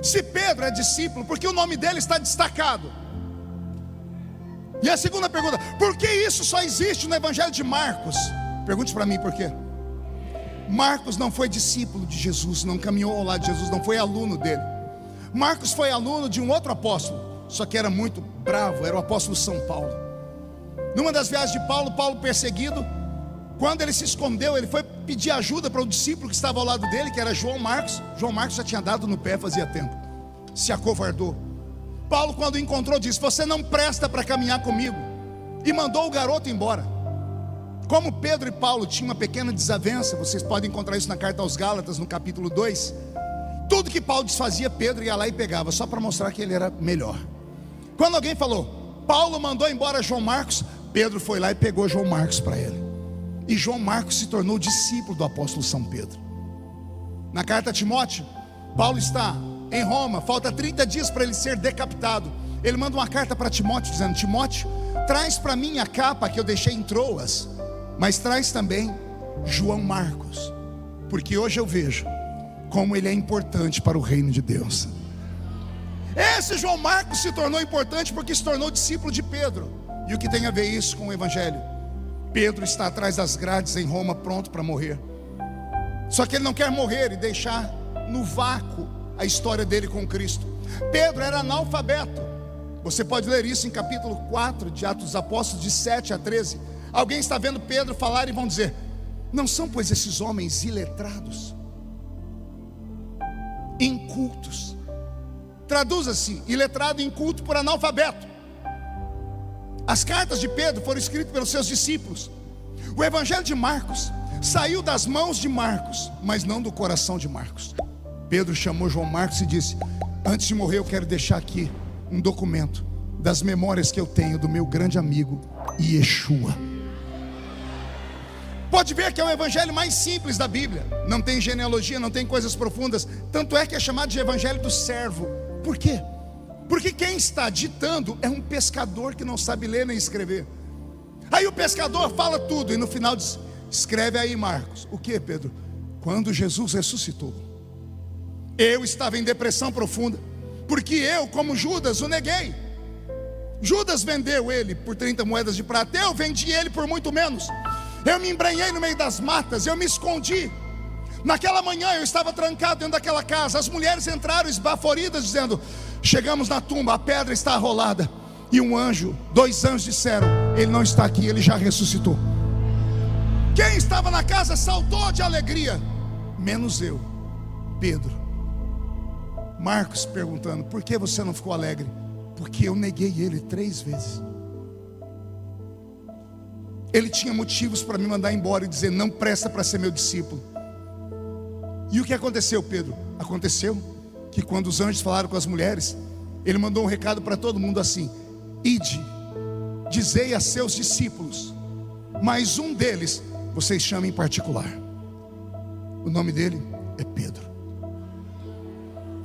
Se Pedro é discípulo, porque o nome dele está destacado? E a segunda pergunta: por que isso só existe no evangelho de Marcos? Pergunte para mim por quê. Marcos não foi discípulo de Jesus, não caminhou ao lado de Jesus, não foi aluno dele. Marcos foi aluno de um outro apóstolo, só que era muito bravo, era o apóstolo São Paulo. Numa das viagens de Paulo perseguido, quando ele se escondeu, ele foi pedir ajuda para o discípulo que estava ao lado dele, que era João Marcos. João Marcos já tinha dado no pé fazia tempo, se acovardou. Paulo, quando o encontrou, disse: você não presta para caminhar comigo, e mandou o garoto embora. Como Pedro e Paulo tinham uma pequena desavença, vocês podem encontrar isso na carta aos Gálatas, no capítulo 2. Tudo que Paulo desfazia, Pedro ia lá e pegava, só para mostrar que ele era melhor. Quando alguém falou: Paulo mandou embora João Marcos, Pedro foi lá e pegou João Marcos para ele. E João Marcos se tornou discípulo do apóstolo São Pedro. Na carta a Timóteo, Paulo está em Roma, falta 30 dias para ele ser decapitado. Ele manda uma carta para Timóteo dizendo: Timóteo, traz para mim a capa que eu deixei em Troas, mas traz também João Marcos, porque hoje eu vejo como ele é importante para o reino de Deus. Esse João Marcos se tornou importante porque se tornou discípulo de Pedro. E o que tem a ver isso com o evangelho? Pedro está atrás das grades em Roma, pronto para morrer. Só que ele não quer morrer e deixar no vácuo a história dele com Cristo. Pedro era analfabeto. Você pode ler isso em capítulo 4 de Atos dos Apóstolos, de 7 a 13. Alguém está vendo Pedro falar e vão dizer: não são pois esses homens iletrados, incultos, Traduz-se iletrado, inculto, por analfabeto. As cartas de Pedro foram escritas pelos seus discípulos. O evangelho de Marcos saiu das mãos de Marcos, mas não do coração de Marcos. Pedro chamou João Marcos e disse: antes de morrer eu quero deixar aqui um documento das memórias que eu tenho do meu grande amigo Yeshua. Pode ver que é o evangelho mais simples da Bíblia. Não tem genealogia, não tem coisas profundas. Tanto é que é chamado de evangelho do servo. Por quê? Porque quem está ditando é um pescador que não sabe ler nem escrever. Aí o pescador fala tudo e no final diz: escreve aí, Marcos. O que, Pedro? Quando Jesus ressuscitou, eu estava em depressão profunda, porque eu, como Judas, o neguei. Judas vendeu ele por 30 moedas de prata, eu vendi ele por muito menos. Eu me embrenhei no meio das matas, eu me escondi. Naquela manhã eu estava trancado dentro daquela casa. As mulheres entraram esbaforidas dizendo: chegamos na tumba, a pedra está arrolada. E dois anjos disseram: ele não está aqui, ele já ressuscitou. Quem estava na casa saltou de alegria, menos eu, Pedro. Marcos perguntando: por que você não ficou alegre? Porque eu neguei ele 3 vezes. Ele tinha motivos para me mandar embora e dizer: não presta para ser meu discípulo. E o que aconteceu, Pedro? Aconteceu que quando os anjos falaram com as mulheres, ele mandou um recado para todo mundo assim: ide, dizei a seus discípulos, mas um deles vocês chamam em particular. O nome dele é Pedro.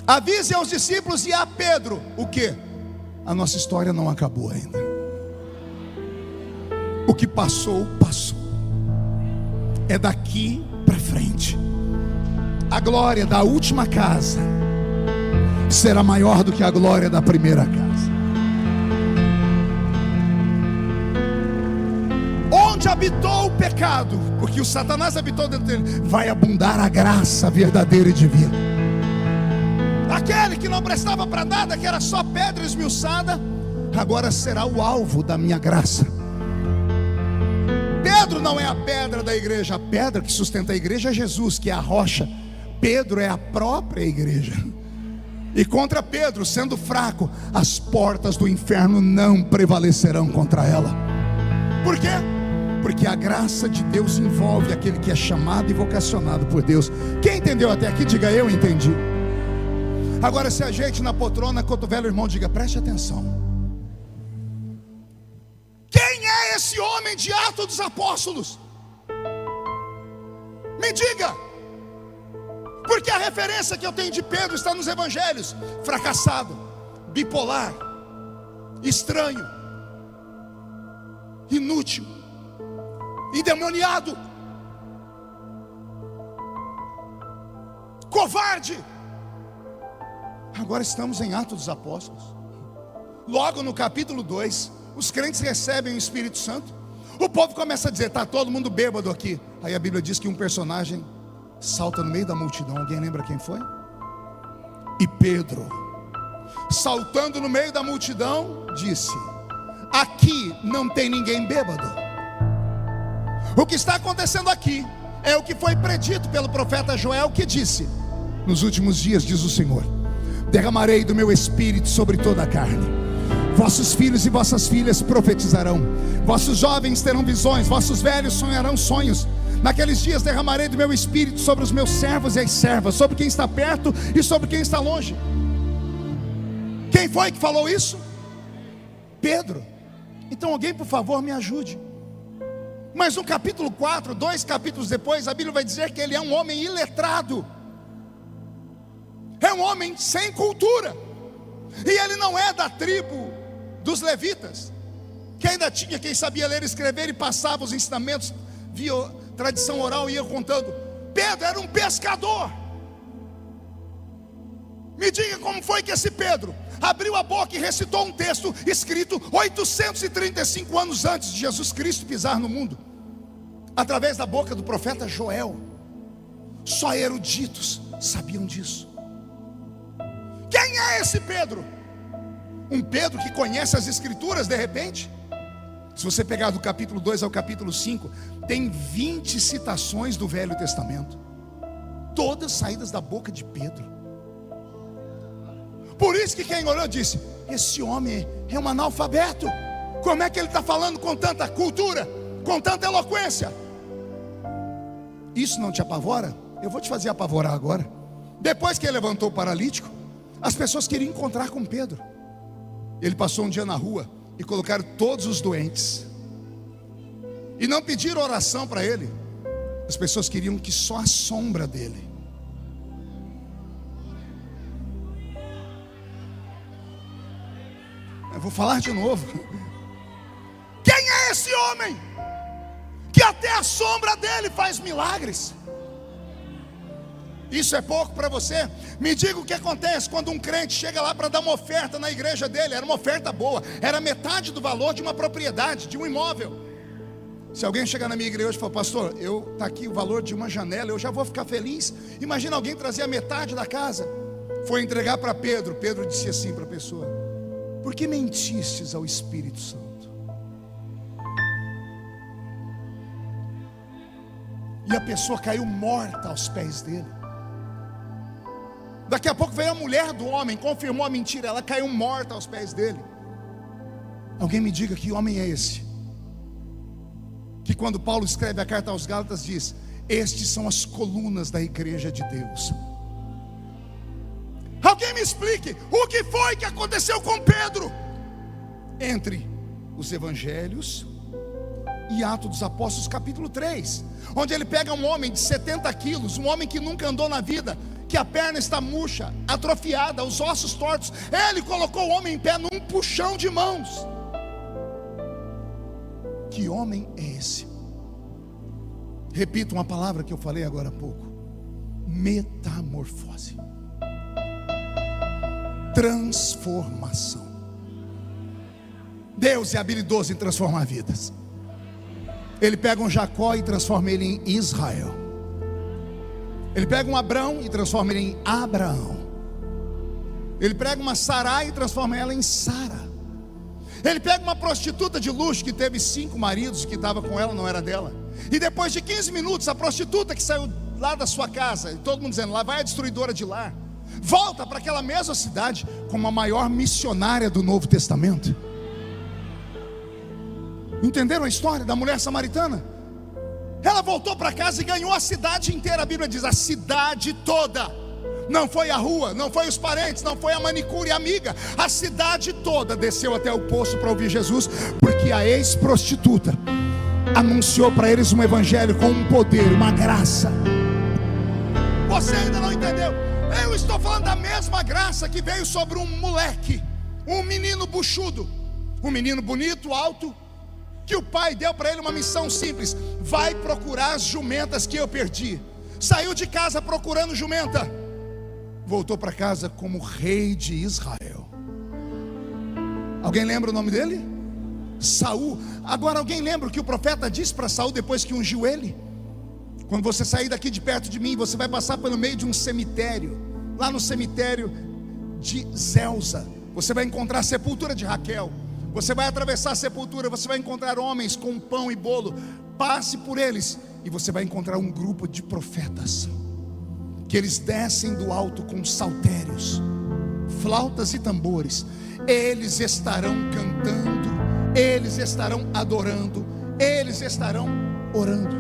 Avisem aos discípulos e a Pedro. O que? A nossa história não acabou ainda. O que passou, passou. É daqui para frente. A glória da última casa será maior do que a glória da primeira casa. Onde habitou o pecado, porque o Satanás habitou dentro dele, vai abundar a graça verdadeira e divina. Aquele que não prestava para nada, que era só pedra esmiuçada, agora será o alvo da minha graça. Pedro não é a pedra da igreja. A pedra que sustenta a igreja é Jesus, que é a rocha. Pedro é a própria igreja. E contra Pedro, sendo fraco, as portas do inferno não prevalecerão contra ela. Por quê? Porque a graça de Deus envolve aquele que é chamado e vocacionado por Deus. Quem entendeu até aqui, diga: eu entendi. Agora se ajeite na poltrona, cotovelo, irmão, diga: preste atenção. Quem é esse homem de Atos dos Apóstolos? Me diga. Porque a referência que eu tenho de Pedro está nos evangelhos: fracassado, bipolar, estranho, inútil, endemoniado, covarde. Agora estamos em Atos dos Apóstolos. Logo no capítulo 2, os crentes recebem o Espírito Santo. O povo começa a dizer: está todo mundo bêbado aqui. Aí a Bíblia diz que um personagem salta no meio da multidão. Alguém lembra quem foi? E Pedro, saltando no meio da multidão, disse: aqui não tem ninguém bêbado. O que está acontecendo aqui é o que foi predito pelo profeta Joel, que disse: nos últimos dias, diz o Senhor, derramarei do meu espírito sobre toda a carne. Vossos filhos e vossas filhas profetizarão, vossos jovens terão visões, vossos velhos sonharão sonhos. Naqueles dias derramarei do meu espírito sobre os meus servos e as servas, sobre quem está perto e sobre quem está longe. Quem foi que falou isso? Pedro. Então alguém, por favor, me ajude. Mas no capítulo 4, 2 capítulos depois, a Bíblia vai dizer que ele é um homem iletrado. É um homem sem cultura. E ele não é da tribo dos levitas, que ainda tinha quem sabia ler e escrever e passava os ensinamentos via tradição oral e ia contando. Pedro era um pescador. Me diga como foi que esse Pedro abriu a boca e recitou um texto escrito 835 anos antes de Jesus Cristo pisar no mundo, através da boca do profeta Joel. Só eruditos sabiam disso. Quem é esse Pedro? Um Pedro que conhece as escrituras de repente? Se você pegar do capítulo 2 ao capítulo 5, tem 20 citações do Velho Testamento, todas saídas da boca de Pedro. Por isso que quem olhou disse: esse homem é um analfabeto. Como é que ele está falando com tanta cultura, com tanta eloquência? Isso não te apavora? Eu vou te fazer apavorar agora. Depois que ele levantou o paralítico, as pessoas queriam encontrar com Pedro. Ele passou um dia na rua e colocaram todos os doentes, e não pediram oração para ele. As pessoas queriam que só a sombra dele. Eu vou falar de novo. Quem é esse homem que até a sombra dele faz milagres? Isso é pouco para você? Me diga o que acontece quando um crente chega lá para dar uma oferta na igreja dele. Era uma oferta boa, era metade do valor de uma propriedade, de um imóvel. Se alguém chegar na minha igreja hoje e falar: pastor, está aqui o valor de uma janela, eu já vou ficar feliz. Imagina alguém trazer a metade da casa. Foi entregar para Pedro. Pedro disse assim para a pessoa: por que mentistes ao Espírito Santo? E a pessoa caiu morta aos pés dele. Daqui a pouco veio a mulher do homem, confirmou a mentira, ela caiu morta aos pés dele. Alguém me diga que homem é esse, que quando Paulo escreve a carta aos Gálatas diz: estes são as colunas da igreja de Deus. Alguém me explique o que foi que aconteceu com Pedro entre os evangelhos e Atos dos Apóstolos capítulo 3, onde ele pega um homem de 70 quilos, um homem que nunca andou na vida, que a perna está murcha, atrofiada, os ossos tortos. Ele colocou o homem em pé num puxão de mãos. Que homem é esse? Repito uma palavra que eu falei agora há pouco: metamorfose, transformação. Deus é habilidoso em transformar vidas. Ele pega um Jacó e transforma ele em Israel. Ele pega um Abrão e transforma ele em Abraão. Ele pega uma Sarai e transforma ela em Sara. Ele pega uma prostituta de luxo que teve 5 maridos, que estava com ela, não era dela, e depois de 15 minutos a prostituta que saiu lá da sua casa, e todo mundo dizendo: lá vai a destruidora de lar, volta para aquela mesma cidade como a maior missionária do Novo Testamento. Entenderam a história da mulher samaritana? Ela voltou para casa e ganhou a cidade inteira. A Bíblia diz: a cidade toda. Não foi a rua, não foi os parentes, não foi a manicure amiga. A cidade toda desceu até o poço para ouvir Jesus, porque a ex-prostituta anunciou para eles um evangelho com um poder, uma graça. Você ainda não entendeu? Eu estou falando da mesma graça que veio sobre um moleque, um menino buchudo, um menino bonito, alto, que o pai deu para ele uma missão simples: vai procurar as jumentas que eu perdi. Saiu de casa procurando jumenta, voltou para casa como rei de Israel. Alguém lembra o nome dele? Saul. Agora alguém lembra o que o profeta disse para Saul depois que ungiu ele? Quando você sair daqui de perto de mim, você vai passar pelo meio de um cemitério. Lá no cemitério de Zelza, você vai encontrar a sepultura de Raquel. Você vai atravessar a sepultura, você vai encontrar homens com pão e bolo. Passe por eles e você vai encontrar um grupo de profetas, que eles descem do alto com saltérios, flautas e tambores. Eles estarão cantando, eles estarão adorando, eles estarão orando.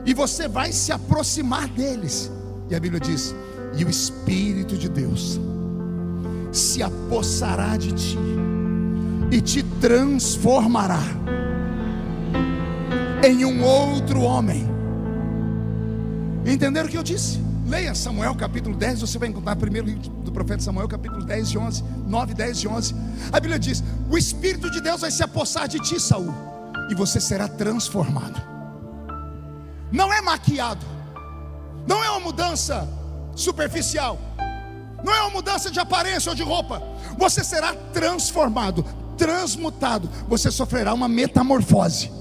E você vai se aproximar deles. E a Bíblia diz: e o Espírito de Deus se apossará de ti e te transformará em um outro homem. Entenderam o que eu disse? Leia Samuel capítulo 10, você vai encontrar primeiro livro do profeta Samuel, capítulo 10 e 11, 9, 10 e 11. A Bíblia diz: o Espírito de Deus vai se apossar de ti, Saul, e você será transformado. Não é maquiado, não é uma mudança superficial, não é uma mudança de aparência ou de roupa. Você será transformado, transmutado. Você sofrerá uma metamorfose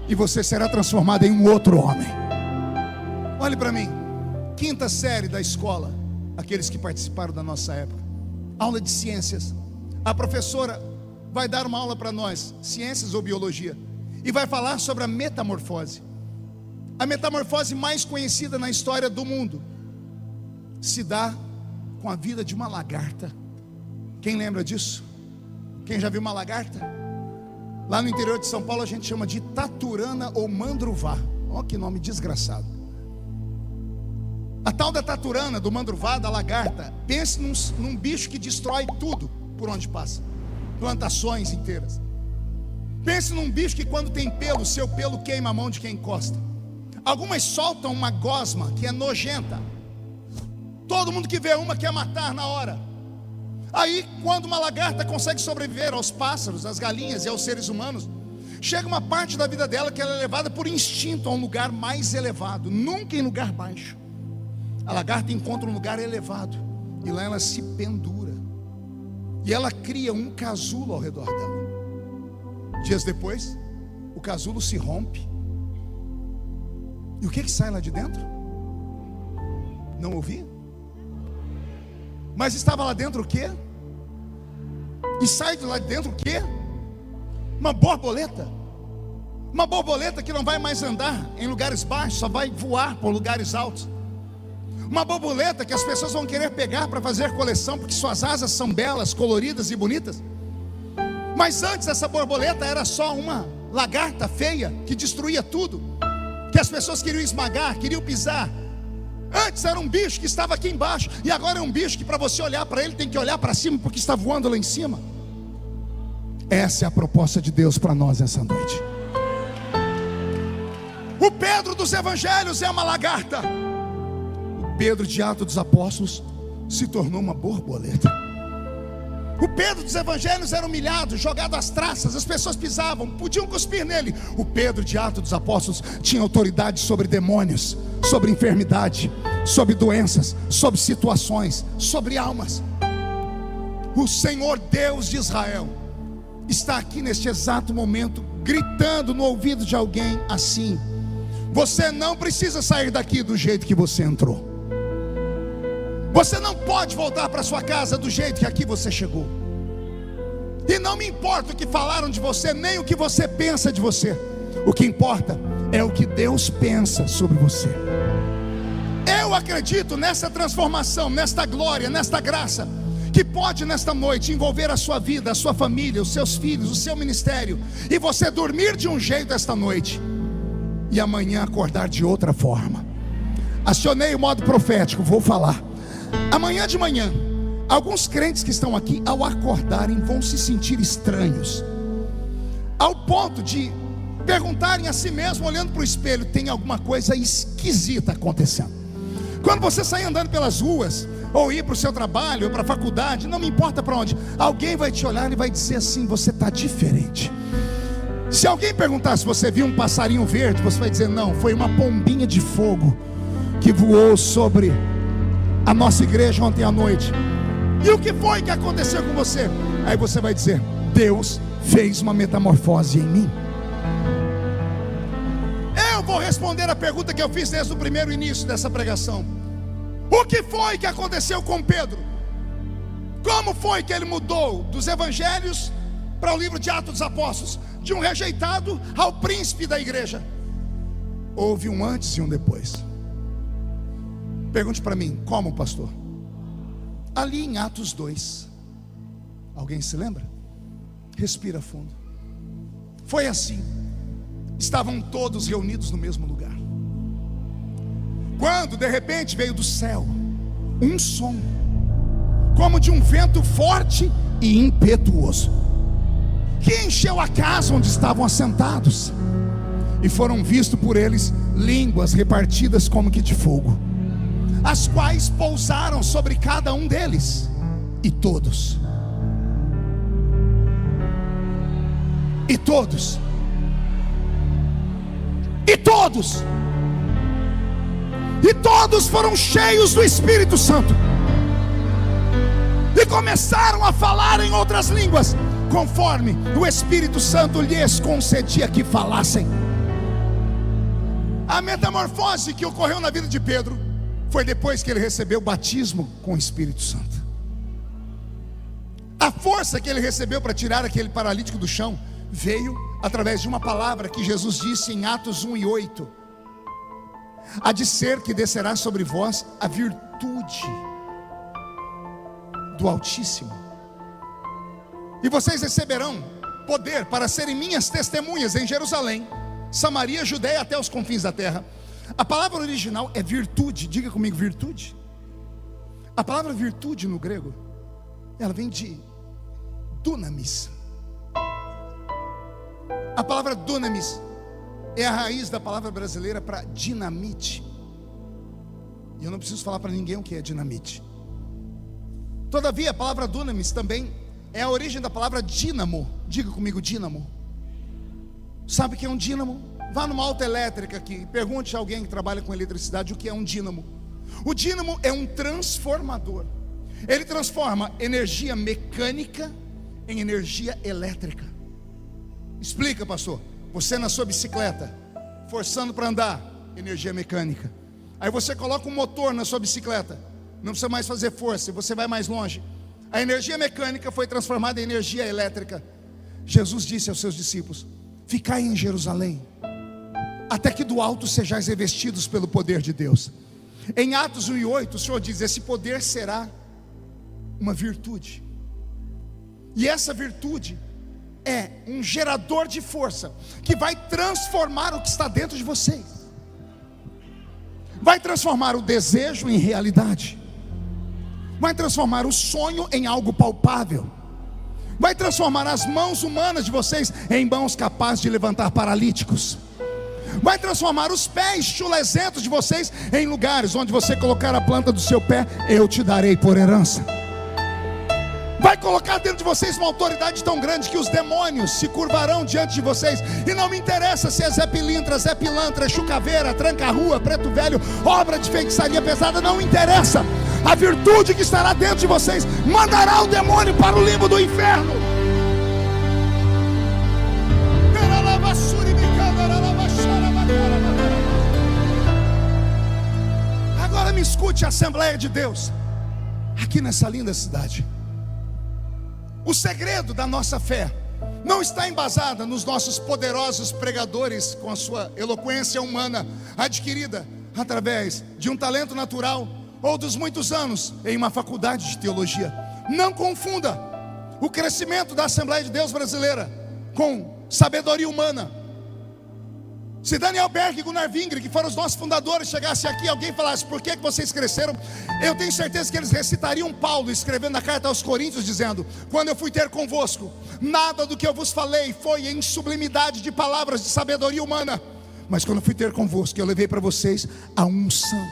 e você será transformado em um outro homem. Olhe para mim, 5ª série da escola, aqueles que participaram da nossa época, aula de ciências. A professora vai dar uma aula para nós, ciências ou biologia, e vai falar sobre a metamorfose. A metamorfose mais conhecida na história do mundo se dá com a vida de uma lagarta Quem lembra disso? Quem já viu uma lagarta? Lá no interior de São Paulo a gente chama de taturana ou mandruvá. Olha que nome desgraçado. A tal da taturana, do mandruvá, da lagarta, pense num bicho que destrói tudo por onde passa, plantações inteiras. Pense num bicho que quando tem pelo, seu pelo queima a mão de quem encosta. Algumas soltam uma gosma que é nojenta. Todo mundo que vê uma quer matar na hora. Aí, quando uma lagarta consegue sobreviver aos pássaros, às galinhas e aos seres humanos, chega uma parte da vida dela que ela é levada por instinto a um lugar mais elevado, nunca em lugar baixo. A lagarta encontra um lugar elevado e lá ela se pendura. E ela cria um casulo ao redor dela. Dias depois, o casulo se rompe. E o que sai lá de dentro? Não ouvi? Mas estava lá dentro o quê? E sai de lá de dentro o quê? Uma borboleta. Uma borboleta que não vai mais andar em lugares baixos, só vai voar por lugares altos. Uma borboleta que as pessoas vão querer pegar para fazer coleção, porque suas asas são belas, coloridas e bonitas. Mas antes essa borboleta era só uma lagarta feia que destruía tudo, que as pessoas queriam esmagar, queriam pisar. Antes era um bicho que estava aqui embaixo, e agora é um bicho que para você olhar para ele tem que olhar para cima, porque está voando lá em cima. Essa é a proposta de Deus para nós essa noite. O Pedro dos evangelhos é uma lagarta. O Pedro de Atos dos Apóstolos se tornou uma borboleta. O Pedro dos evangelhos era humilhado, jogado às traças, as pessoas pisavam, podiam cuspir nele. O Pedro de Atos dos Apóstolos tinha autoridade sobre demônios, sobre enfermidade, sobre doenças, sobre situações, sobre almas. O Senhor Deus de Israel está aqui neste exato momento, gritando no ouvido de alguém assim: você não precisa sair daqui do jeito que você entrou. Você não pode voltar para sua casa do jeito que aqui você chegou. E não me importa o que falaram de você, nem o que você pensa de você. O que importa é o que Deus pensa sobre você. Eu acredito nessa transformação, nesta glória, nesta graça, que pode nesta noite envolver a sua vida, a sua família, os seus filhos, o seu ministério, e você dormir de um jeito esta noite e amanhã acordar de outra forma. Acionei o modo profético, vou falar. Amanhã de manhã, alguns crentes que estão aqui, ao acordarem, vão se sentir estranhos, ao ponto de perguntarem a si mesmo, olhando para o espelho: tem alguma coisa esquisita acontecendo. Quando você sair andando pelas ruas, ou ir para o seu trabalho, ou para a faculdade, não me importa para onde, alguém vai te olhar e vai dizer assim: você está diferente. Se alguém perguntar se você viu um passarinho verde, você vai dizer: não, foi uma pombinha de fogo que voou sobre a nossa igreja ontem à noite. E o que foi que aconteceu com você? Aí você vai dizer: Deus fez uma metamorfose em mim. Eu vou responder a pergunta que eu fiz desde o primeiro início dessa pregação: o que foi que aconteceu com Pedro? Como foi que ele mudou dos evangelhos para o livro de Atos dos Apóstolos, de um rejeitado ao príncipe da igreja? Houve um antes e um depois. Pergunte para mim: como, pastor? Ali em Atos 2. Alguém se lembra? Respira fundo. Foi assim. Estavam todos reunidos no mesmo lugar, quando de repente veio do céu um som, como de um vento forte e impetuoso, que encheu a casa onde estavam assentados. E foram vistos por eles línguas repartidas como que de fogo, as quais pousaram sobre cada um deles. E todos foram cheios do Espírito Santo e começaram a falar em outras línguas, conforme o Espírito Santo lhes concedia que falassem. A metamorfose que ocorreu na vida de Pedro foi depois que ele recebeu o batismo com o Espírito Santo. A força que ele recebeu para tirar aquele paralítico do chão veio através de uma palavra que Jesus disse em Atos 1:8: há de ser que descerá sobre vós a virtude do Altíssimo, E vocês receberão poder para serem minhas testemunhas em Jerusalém, Samaria, Judeia, até os confins da terra. A palavra original é virtude. Diga comigo, virtude. A palavra virtude no grego, ela vem de dunamis. A palavra dunamis é a raiz da palavra brasileira para dinamite. E eu não preciso falar para ninguém o que é dinamite. Todavia, a palavra dunamis também é a origem da palavra dínamo. Diga comigo, dínamo. Sabe o que é um dínamo? Vá numa autoelétrica aqui e pergunte a alguém que trabalha com eletricidade o que é um dínamo. O dínamo é um transformador. Ele transforma energia mecânica em energia elétrica. Explica, pastor. Você na sua bicicleta, forçando para andar, energia mecânica. Aí você coloca um motor na sua bicicleta, não precisa mais fazer força, você vai mais longe. A energia mecânica foi transformada em energia elétrica. Jesus disse aos seus discípulos: ficai em Jerusalém, até que do alto sejais revestidos pelo poder de Deus. Em Atos 1:8, o Senhor diz: esse poder será uma virtude. E essa virtude é um gerador de força que vai transformar o que está dentro de vocês. Vai transformar o desejo em realidade. Vai transformar o sonho em algo palpável. Vai transformar as mãos humanas de vocês em mãos capazes de levantar paralíticos. Vai transformar os pés chulezentos de vocês em lugares onde você colocar a planta do seu pé, eu te darei por herança. Vai colocar dentro de vocês uma autoridade tão grande que os demônios se curvarão diante de vocês. E não me interessa se é Zé Pilintra, Zé Pilantra, Chucaveira, Tranca-Rua, Preto Velho, obra de feitiçaria pesada, não interessa. A virtude que estará dentro de vocês mandará o demônio para o limbo do inferno. Agora me escute, Assembleia de Deus, aqui nessa linda cidade. O segredo da nossa fé não está embasada nos nossos poderosos pregadores com a sua eloquência humana adquirida através de um talento natural ou dos muitos anos em uma faculdade de teologia. Não confunda o crescimento da Assembleia de Deus brasileira com sabedoria humana. Se Daniel Berg e Gunnar Wingre, que foram os nossos fundadores, chegassem aqui e alguém falasse: por que vocês cresceram? Eu tenho certeza que eles recitariam Paulo escrevendo na carta aos Coríntios, dizendo: quando eu fui ter convosco, nada do que eu vos falei foi em sublimidade de palavras de sabedoria humana, mas quando eu fui ter convosco, eu levei para vocês a unção.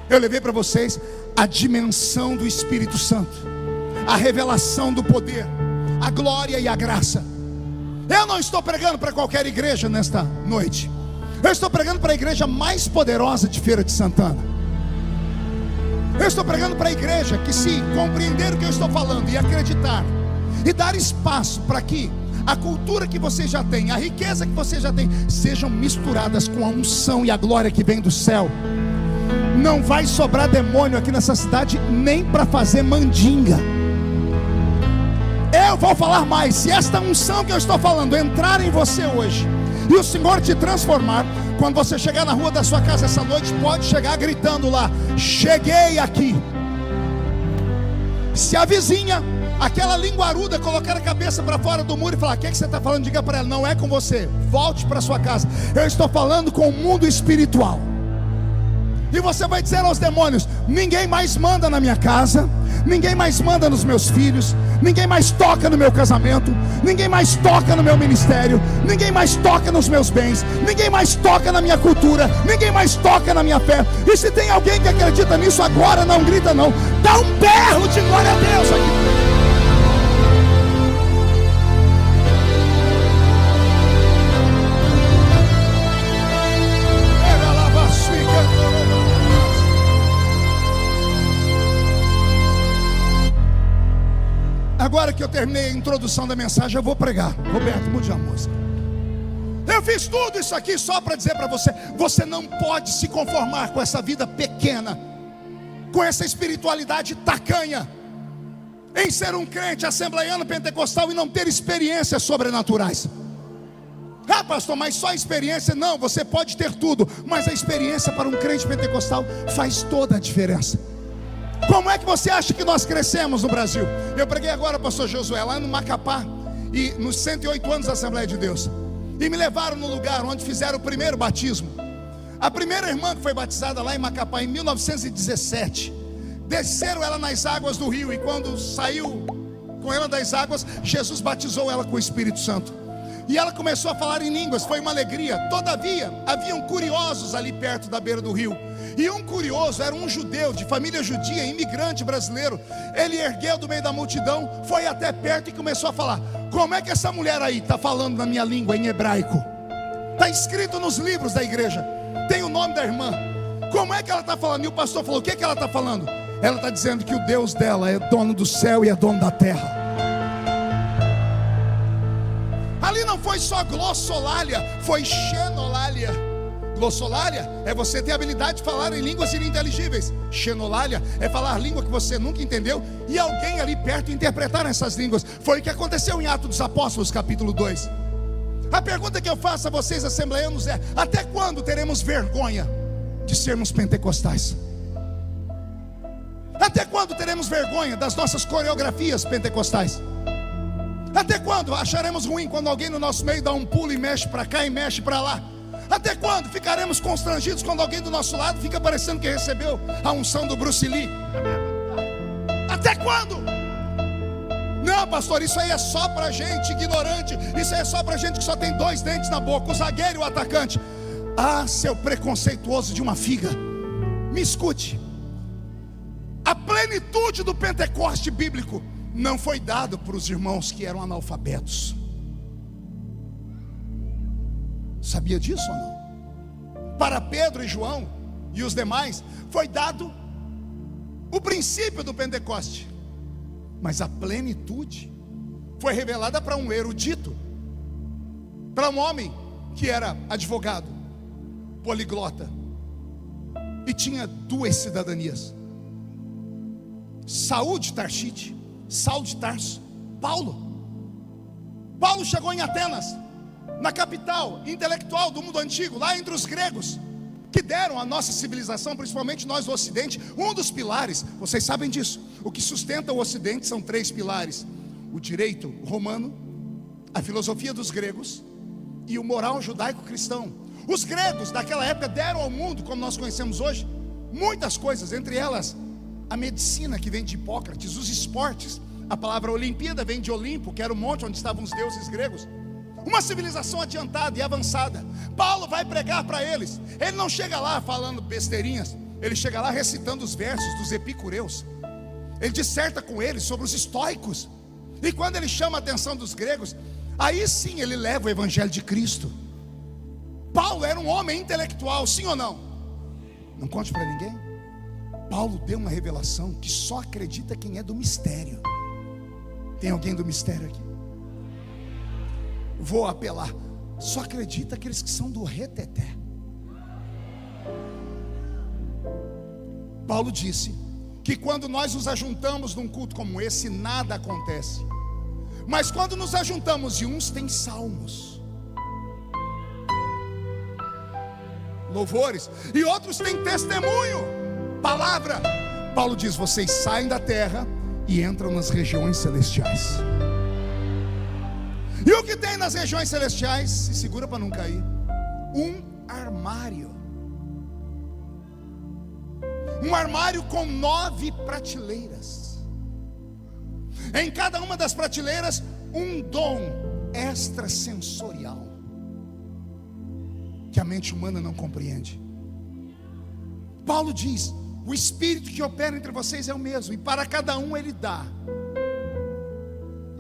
Eu levei para vocês a dimensão do Espírito Santo, a revelação do poder, a glória e a graça. Eu não estou pregando para qualquer igreja nesta noite. Eu estou pregando para a igreja mais poderosa de Feira de Santana. Eu estou pregando para a igreja que, se compreender o que eu estou falando e acreditar e dar espaço para que a cultura que você já tem, a riqueza que você já tem, sejam misturadas com a unção e a glória que vem do céu, não vai sobrar demônio aqui nessa cidade nem para fazer mandinga. Eu vou falar mais. Se esta unção que eu estou falando entrar em você hoje e o Senhor te transformar, quando você chegar na rua da sua casa essa noite, pode chegar gritando lá: cheguei aqui. Se a vizinha, aquela linguaruda, colocar a cabeça para fora do muro e falar: o que você está falando? Diga para ela: não é com você, volte para sua casa. Eu estou falando com o mundo espiritual. E você vai dizer aos demônios: ninguém mais manda na minha casa, ninguém mais manda nos meus filhos, ninguém mais toca no meu casamento, ninguém mais toca no meu ministério, ninguém mais toca nos meus bens, ninguém mais toca na minha cultura, ninguém mais toca na minha fé. E se tem alguém que acredita nisso agora, não grita não, dá um berro de glória a Deus aqui. Agora que eu terminei a introdução da mensagem, eu vou pregar. Roberto, mude a música. Eu fiz tudo isso aqui só para dizer para você: você não pode se conformar com essa vida pequena, com essa espiritualidade tacanha, em ser um crente assembleiano pentecostal e não ter experiências sobrenaturais. Ah, pastor, mas só experiência? Não, você pode ter tudo, mas a experiência para um crente pentecostal faz toda a diferença. Como é que você acha que nós crescemos no Brasil? Eu preguei agora, pastor Josué, lá no Macapá, e nos 108 anos da Assembleia de Deus, e me levaram no lugar onde fizeram o primeiro batismo. A primeira irmã que foi batizada lá em Macapá em 1917, desceram ela nas águas do rio, e quando saiu com ela das águas, Jesus batizou ela com o Espírito Santo, e ela começou a falar em línguas. Foi uma alegria. Todavia, haviam curiosos ali perto da beira do rio, e um curioso era um judeu de família judia, imigrante brasileiro. Ele ergueu do meio da multidão, foi até perto e começou a falar: como é que essa mulher aí está falando na minha língua, em hebraico? Está escrito nos livros da igreja, tem o nome da irmã. Como é que ela está falando? E o pastor falou: o que ela está falando? Ela está dizendo que o Deus dela é dono do céu e é dono da terra. Ali não foi só glossolalia, foi xenolalia. Glossolalia é você ter a habilidade de falar em línguas ininteligíveis. Xenolalia é falar língua que você nunca entendeu e alguém ali perto interpretar essas línguas. Foi o que aconteceu em Atos dos Apóstolos, capítulo 2. A pergunta que eu faço a vocês, assembleanos, é: até quando teremos vergonha de sermos pentecostais? Até quando teremos vergonha das nossas coreografias pentecostais? Até quando acharemos ruim quando alguém no nosso meio dá um pulo e mexe para cá e mexe para lá? Até quando ficaremos constrangidos quando alguém do nosso lado fica parecendo que recebeu a unção do Bruce Lee? Até quando? Não, pastor, isso aí é só para gente ignorante. Isso aí é só para gente que só tem 2 dentes na boca, o zagueiro e o atacante. Ah, seu preconceituoso de uma figa, me escute. A plenitude do Pentecoste bíblico não foi dado para os irmãos que eram analfabetos. Sabia disso ou não? Para Pedro e João e os demais foi dado o princípio do Pentecoste, mas a plenitude foi revelada para um erudito, para um homem que era advogado, poliglota e tinha 2 cidadanias: Saul de Tarsite, Saulo de Tarso, Paulo. Paulo chegou em Atenas, na capital intelectual do mundo antigo, lá entre os gregos, que deram à nossa civilização, principalmente nós do Ocidente, um dos pilares. Vocês sabem disso. O que sustenta o Ocidente são 3 pilares: o direito romano, a filosofia dos gregos e o moral judaico-cristão. Os gregos daquela época deram ao mundo, como nós conhecemos hoje, muitas coisas, entre elas a medicina, que vem de Hipócrates, os esportes. A palavra Olimpíada vem de Olimpo, que era o monte onde estavam os deuses gregos. Uma civilização adiantada e avançada. Paulo vai pregar para eles. Ele não chega lá falando besteirinhas, ele chega lá recitando os versos dos epicureus. Ele disserta com eles sobre os estoicos. E quando ele chama a atenção dos gregos, aí sim ele leva o evangelho de Cristo. Paulo era um homem intelectual, sim ou não? Não conte para ninguém. Paulo deu uma revelação que só acredita quem é do mistério. Tem alguém do mistério aqui? Vou apelar. Só acredita aqueles que são do reteté. Paulo disse que quando nós nos ajuntamos num culto como esse, nada acontece. Mas quando nos ajuntamos, e uns têm salmos, louvores, e outros têm testemunho, palavra. Paulo diz: vocês saem da terra e entram nas regiões celestiais. E o que tem nas regiões celestiais? Se segura para não cair. Um armário. Um armário com 9 prateleiras. Em cada uma das prateleiras, um dom extrasensorial que a mente humana não compreende. Paulo diz: o Espírito que opera entre vocês é o mesmo, e para cada um Ele dá.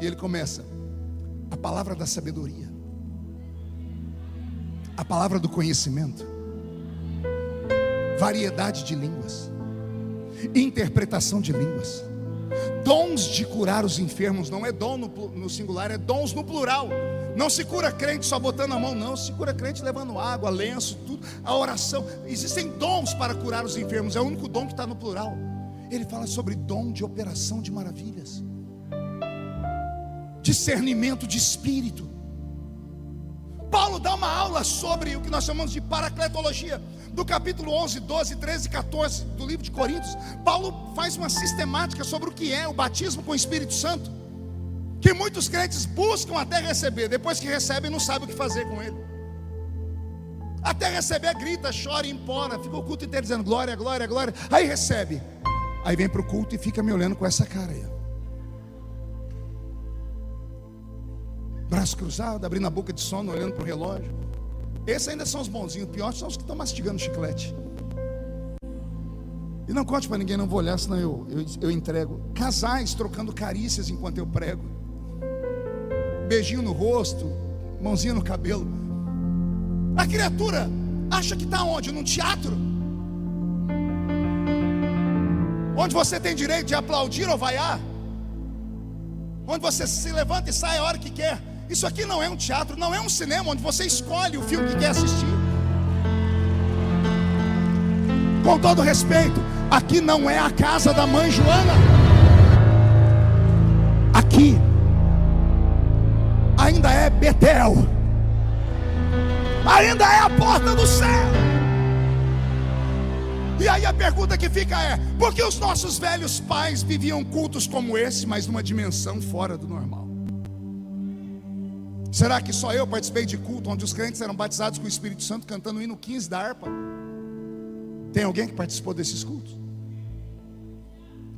E ele começa: a palavra da sabedoria, a palavra do conhecimento, variedade de línguas, interpretação de línguas, dons de curar os enfermos. Não é dom no singular, é dons no plural. Não se cura crente só botando a mão, não. Se cura crente levando água, lenço, tudo, a oração. Existem dons para curar os enfermos, é o único dom que está no plural. Ele fala sobre dom de operação de maravilhas, discernimento de espírito. Paulo dá uma aula sobre o que nós chamamos de paracletologia. Do capítulo 11, 12, 13 e 14 do livro de Coríntios, Paulo faz uma sistemática sobre o que é o batismo com o Espírito Santo, que muitos crentes buscam até receber, depois que recebem não sabem o que fazer com ele. Até receber, grita, chora, empora, fica o culto inteiro dizendo glória, glória, glória. Aí recebe, aí vem para o culto e fica me olhando com essa cara aí, braço cruzado, abrindo a boca de sono, olhando para o relógio. Esses ainda são os bonzinhos, piores são os que estão mastigando chiclete. E não conte para ninguém, não vou olhar, senão eu entrego. Casais trocando carícias enquanto eu prego, beijinho no rosto, mãozinha no cabelo. A criatura acha que está onde? Num teatro, onde você tem direito de aplaudir ou vaiar, onde você se levanta e sai a hora que quer. Isso aqui não é um teatro, não é um cinema onde você escolhe o filme que quer assistir. Com todo respeito, aqui não é a casa da mãe Joana. Aqui ainda é Betel, ainda é a porta do céu. E aí a pergunta que fica é: por que os nossos velhos pais viviam cultos como esse, mas numa dimensão fora do normal? Será que só eu participei de culto onde os crentes eram batizados com o Espírito Santo cantando o hino 15 da harpa? Tem alguém que participou desses cultos?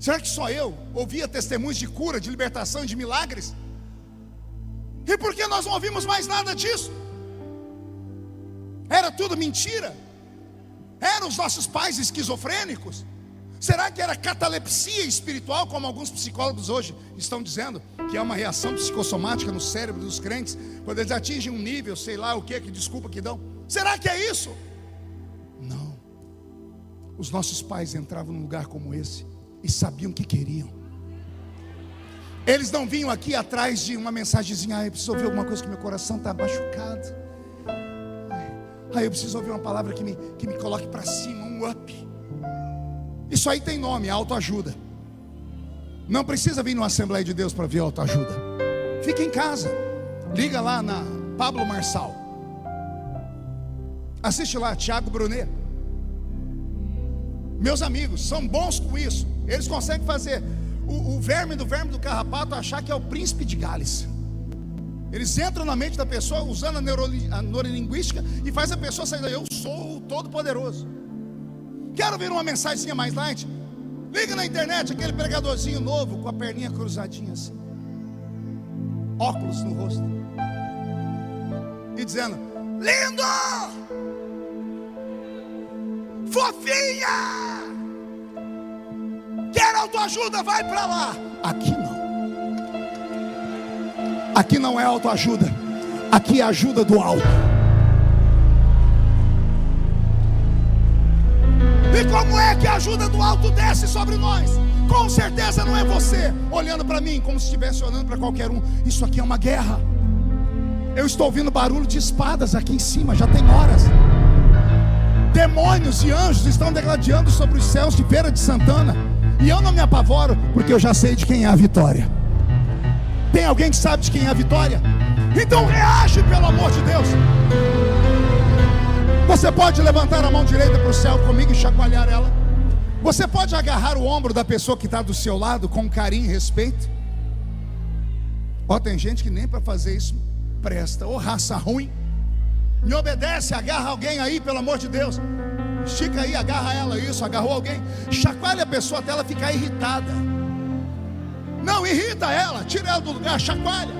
Será que só eu ouvia testemunhos de cura, de libertação e de milagres? E por que nós não ouvimos mais nada disso? Era tudo mentira? Eram os nossos pais esquizofrênicos? Será que era catalepsia espiritual, como alguns psicólogos hoje estão dizendo, que é uma reação psicossomática no cérebro dos crentes, quando eles atingem um nível, sei lá o que desculpa que dão? Será que é isso? Não. Os nossos pais entravam num lugar como esse e sabiam o que queriam. Eles não vinham aqui atrás de uma mensagenzinha: eu preciso ouvir alguma coisa que meu coração está machucado, eu preciso ouvir uma palavra que me coloque para cima, um up. Isso aí tem nome, autoajuda. Não precisa vir numa Assembleia de Deus para ver autoajuda. Fica em casa, liga lá na Pablo Marçal, assiste lá Tiago Brunet. Meus amigos são bons com isso. Eles conseguem fazer o verme do carrapato achar que é o príncipe de Gales. Eles entram na mente da pessoa usando a neurolinguística e faz a pessoa sair daí: eu sou o todo-poderoso. Quero ver uma mensagenzinha mais light? Liga na internet, aquele pregadorzinho novo com a perninha cruzadinha assim, óculos no rosto, e dizendo: lindo, fofinha, quer autoajuda? Vai pra lá. Aqui não. Aqui não é autoajuda, aqui é ajuda do alto. E como é que a ajuda do alto desce sobre nós? Com certeza não é você olhando para mim como se estivesse olhando para qualquer um. Isso aqui é uma guerra. Eu estou ouvindo barulho de espadas aqui em cima, já tem horas. Demônios e anjos estão degladiando sobre os céus de Feira de Santana. E eu não me apavoro, porque eu já sei de quem é a vitória. Tem alguém que sabe de quem é a vitória? Então reage, pelo amor de Deus. Você pode levantar a mão direita para o céu comigo e chacoalhar ela. Você pode agarrar o ombro da pessoa que está do seu lado com carinho e respeito. Tem gente que nem para fazer isso presta. Raça ruim. Me obedece, agarra alguém aí, pelo amor de Deus. Estica aí, agarra ela, isso, agarrou alguém. Chacoalha a pessoa até ela ficar irritada. Não, irrita ela, tira ela do lugar, chacoalha.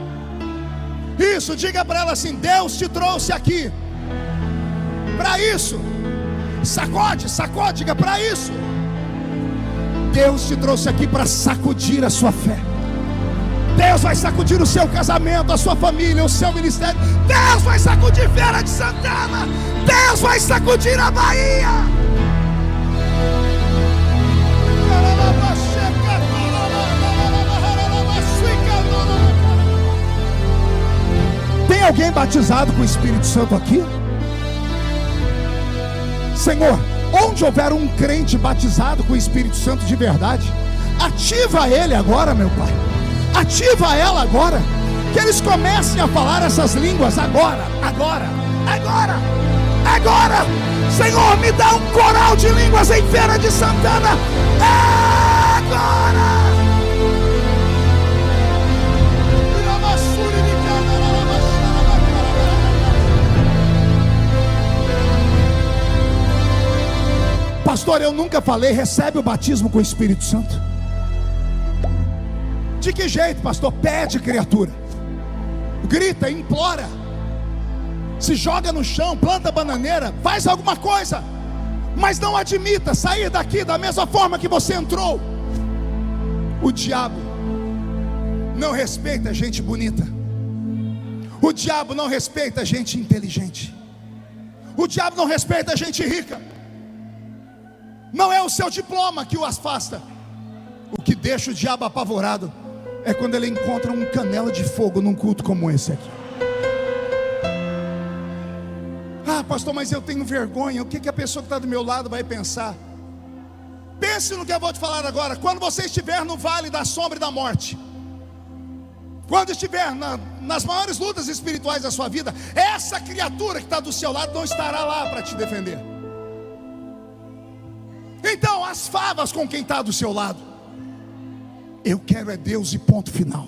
Isso, diga para ela assim: Deus te trouxe aqui para isso. Sacode, diga: para isso. Deus te trouxe aqui para sacudir a sua fé. Deus vai sacudir o seu casamento, a sua família, o seu ministério. Deus vai sacudir Feira de Santana. Deus vai sacudir a Bahia. Tem alguém batizado com o Espírito Santo aqui? Senhor, onde houver um crente batizado com o Espírito Santo de verdade, ativa ele agora, meu Pai. Ativa ela agora. Que eles comecem a falar essas línguas agora. Agora! Agora! Senhor, me dá um coral de línguas em Feira de Santana! Agora! Pastor, eu nunca falei, recebe o batismo com o Espírito Santo. De que jeito, pastor? Pede, criatura. Grita, implora. Se joga no chão, planta bananeira, faz alguma coisa. Mas não admita sair daqui da mesma forma que você entrou. O diabo não respeita gente bonita. O diabo não respeita gente inteligente. O diabo não respeita gente rica. Não é o seu diploma que o afasta. O que deixa o diabo apavorado é quando ele encontra um canela de fogo num culto como esse aqui. Ah, pastor, mas eu tenho vergonha. O que a pessoa que está do meu lado vai pensar? Pense no que eu vou te falar agora. Quando você estiver no vale da sombra e da morte, quando estiver nas maiores lutas espirituais da sua vida, essa criatura que está do seu lado não estará lá para te defender. Então, as favas com quem está do seu lado. Eu quero é Deus e ponto final.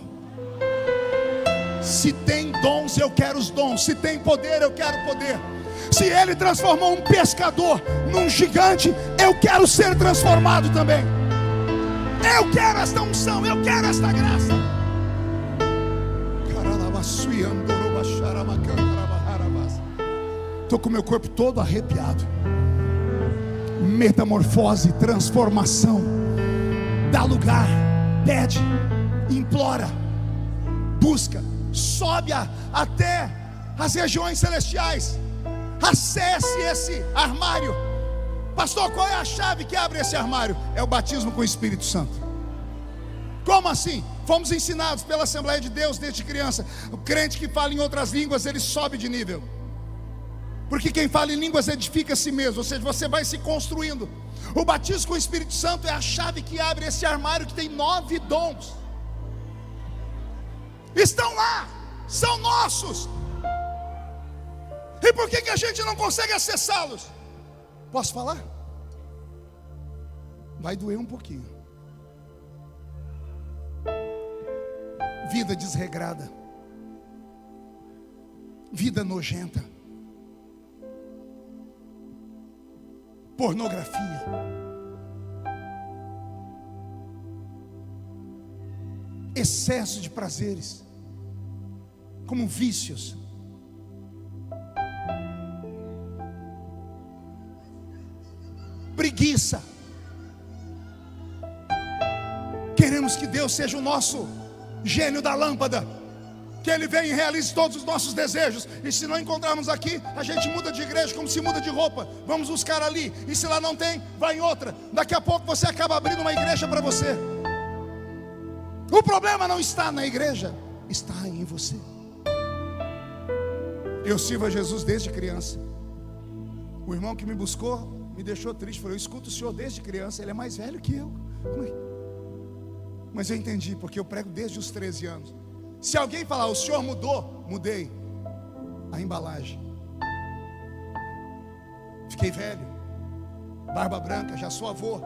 Se tem dons, eu quero os dons. Se tem poder, eu quero poder. Se Ele transformou um pescador num gigante, eu quero ser transformado também. Eu quero esta unção, eu quero esta graça. Estou com meu corpo todo arrepiado. Metamorfose, transformação. Dá lugar, pede, implora, busca, sobe até as regiões celestiais. Acesse esse armário. Pastor, qual é a chave que abre esse armário? É o batismo com o Espírito Santo. Como assim? Fomos ensinados pela Assembleia de Deus desde criança. O crente que fala em outras línguas, ele sobe de nível. Porque quem fala em línguas edifica a si mesmo. Ou seja, você vai se construindo. O batismo com o Espírito Santo é a chave que abre esse armário que tem 9 dons. Estão lá, são nossos. E por que a gente não consegue acessá-los? Posso falar? Vai doer um pouquinho. Vida desregrada, vida nojenta, pornografia, excesso de prazeres, como vícios, preguiça. Queremos que Deus seja o nosso gênio da lâmpada, que Ele venha e realize todos os nossos desejos. E se não encontrarmos aqui, a gente muda de igreja como se muda de roupa. Vamos buscar ali, e se lá não tem, vai em outra. Daqui a pouco você acaba abrindo uma igreja para você. O problema não está na igreja, está em você. Eu sirvo a Jesus desde criança. O irmão que me buscou me deixou triste. Falou: eu escuto o senhor desde criança. Ele é mais velho que eu. Mas eu entendi, porque eu prego desde os 13 anos. Se alguém falar: o senhor mudou, mudei a embalagem. Fiquei velho, barba branca, já sou avô.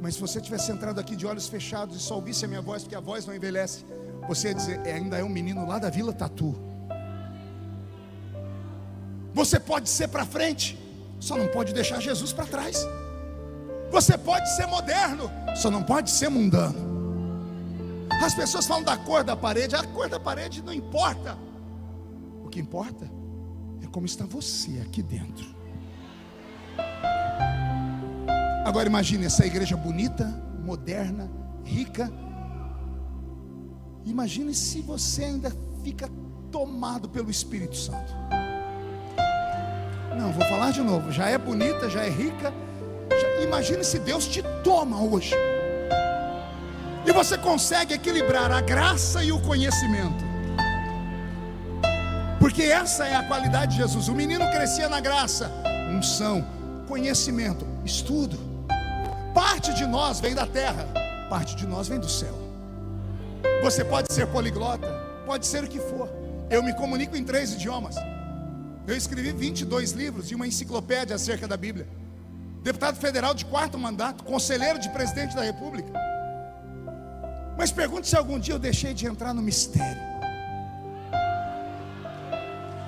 Mas se você tivesse entrado aqui de olhos fechados e só ouvisse a minha voz, porque a voz não envelhece, você ia dizer: ainda é um menino lá da Vila Tatu. Você pode ser para frente, só não pode deixar Jesus para trás. Você pode ser moderno, só não pode ser mundano. As pessoas falam da cor da parede. A cor da parede não importa. O que importa é como está você aqui dentro. Agora imagine essa igreja bonita, moderna, rica. Imagine se você ainda fica tomado pelo Espírito Santo. Não, vou falar de novo. Já é bonita, já é rica. Imagine se Deus te toma hoje e você consegue equilibrar a graça e o conhecimento. Porque essa é a qualidade de Jesus. O menino crescia na graça, unção, conhecimento, estudo. Parte de nós vem da terra, parte de nós vem do céu. Você pode ser poliglota, pode ser o que for. Eu me comunico em 3 idiomas. Eu escrevi 22 livros e uma enciclopédia acerca da Bíblia. Deputado federal de 4º mandato, conselheiro de presidente da República. Mas pergunte se algum dia eu deixei de entrar no mistério.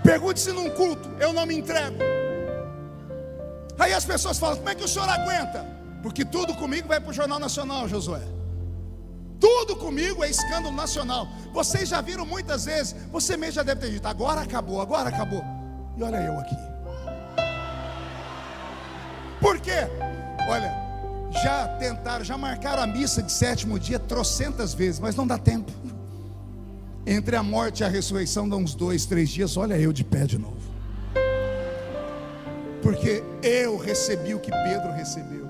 Pergunte se num culto eu não me entrego. Aí as pessoas falam: como é que o senhor aguenta? Porque tudo comigo vai para o Jornal Nacional, Josué. Tudo comigo é escândalo nacional. Vocês já viram muitas vezes. Você mesmo já deve ter dito: agora acabou, agora acabou. E olha eu aqui. Por quê? Olha, já tentaram, já marcaram a missa de 7º dia trocentas vezes, mas não dá tempo. Entre a morte e a ressurreição dá uns 2, 3 dias. Olha eu de pé de novo. Porque eu recebi o que Pedro recebeu.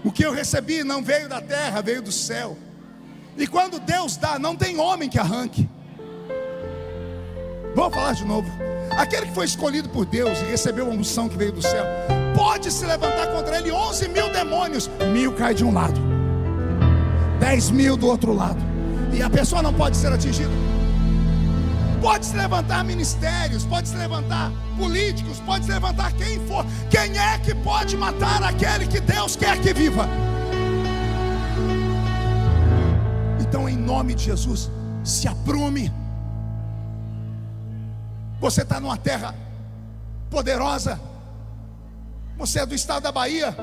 O que eu recebi não veio da terra, veio do céu. E quando Deus dá, não tem homem que arranque. Vamos falar de novo. Aquele que foi escolhido por Deus e recebeu a unção que veio do céu, pode se levantar contra ele 11.000 demônios. 1.000 cai de um lado, 10.000 do outro lado, e a pessoa não pode ser atingida. Pode se levantar ministérios, pode se levantar políticos, pode se levantar quem for. Quem é que pode matar aquele que Deus quer que viva? Então, em nome de Jesus, se aprume. Você está numa terra poderosa. Você é do estado da Bahia,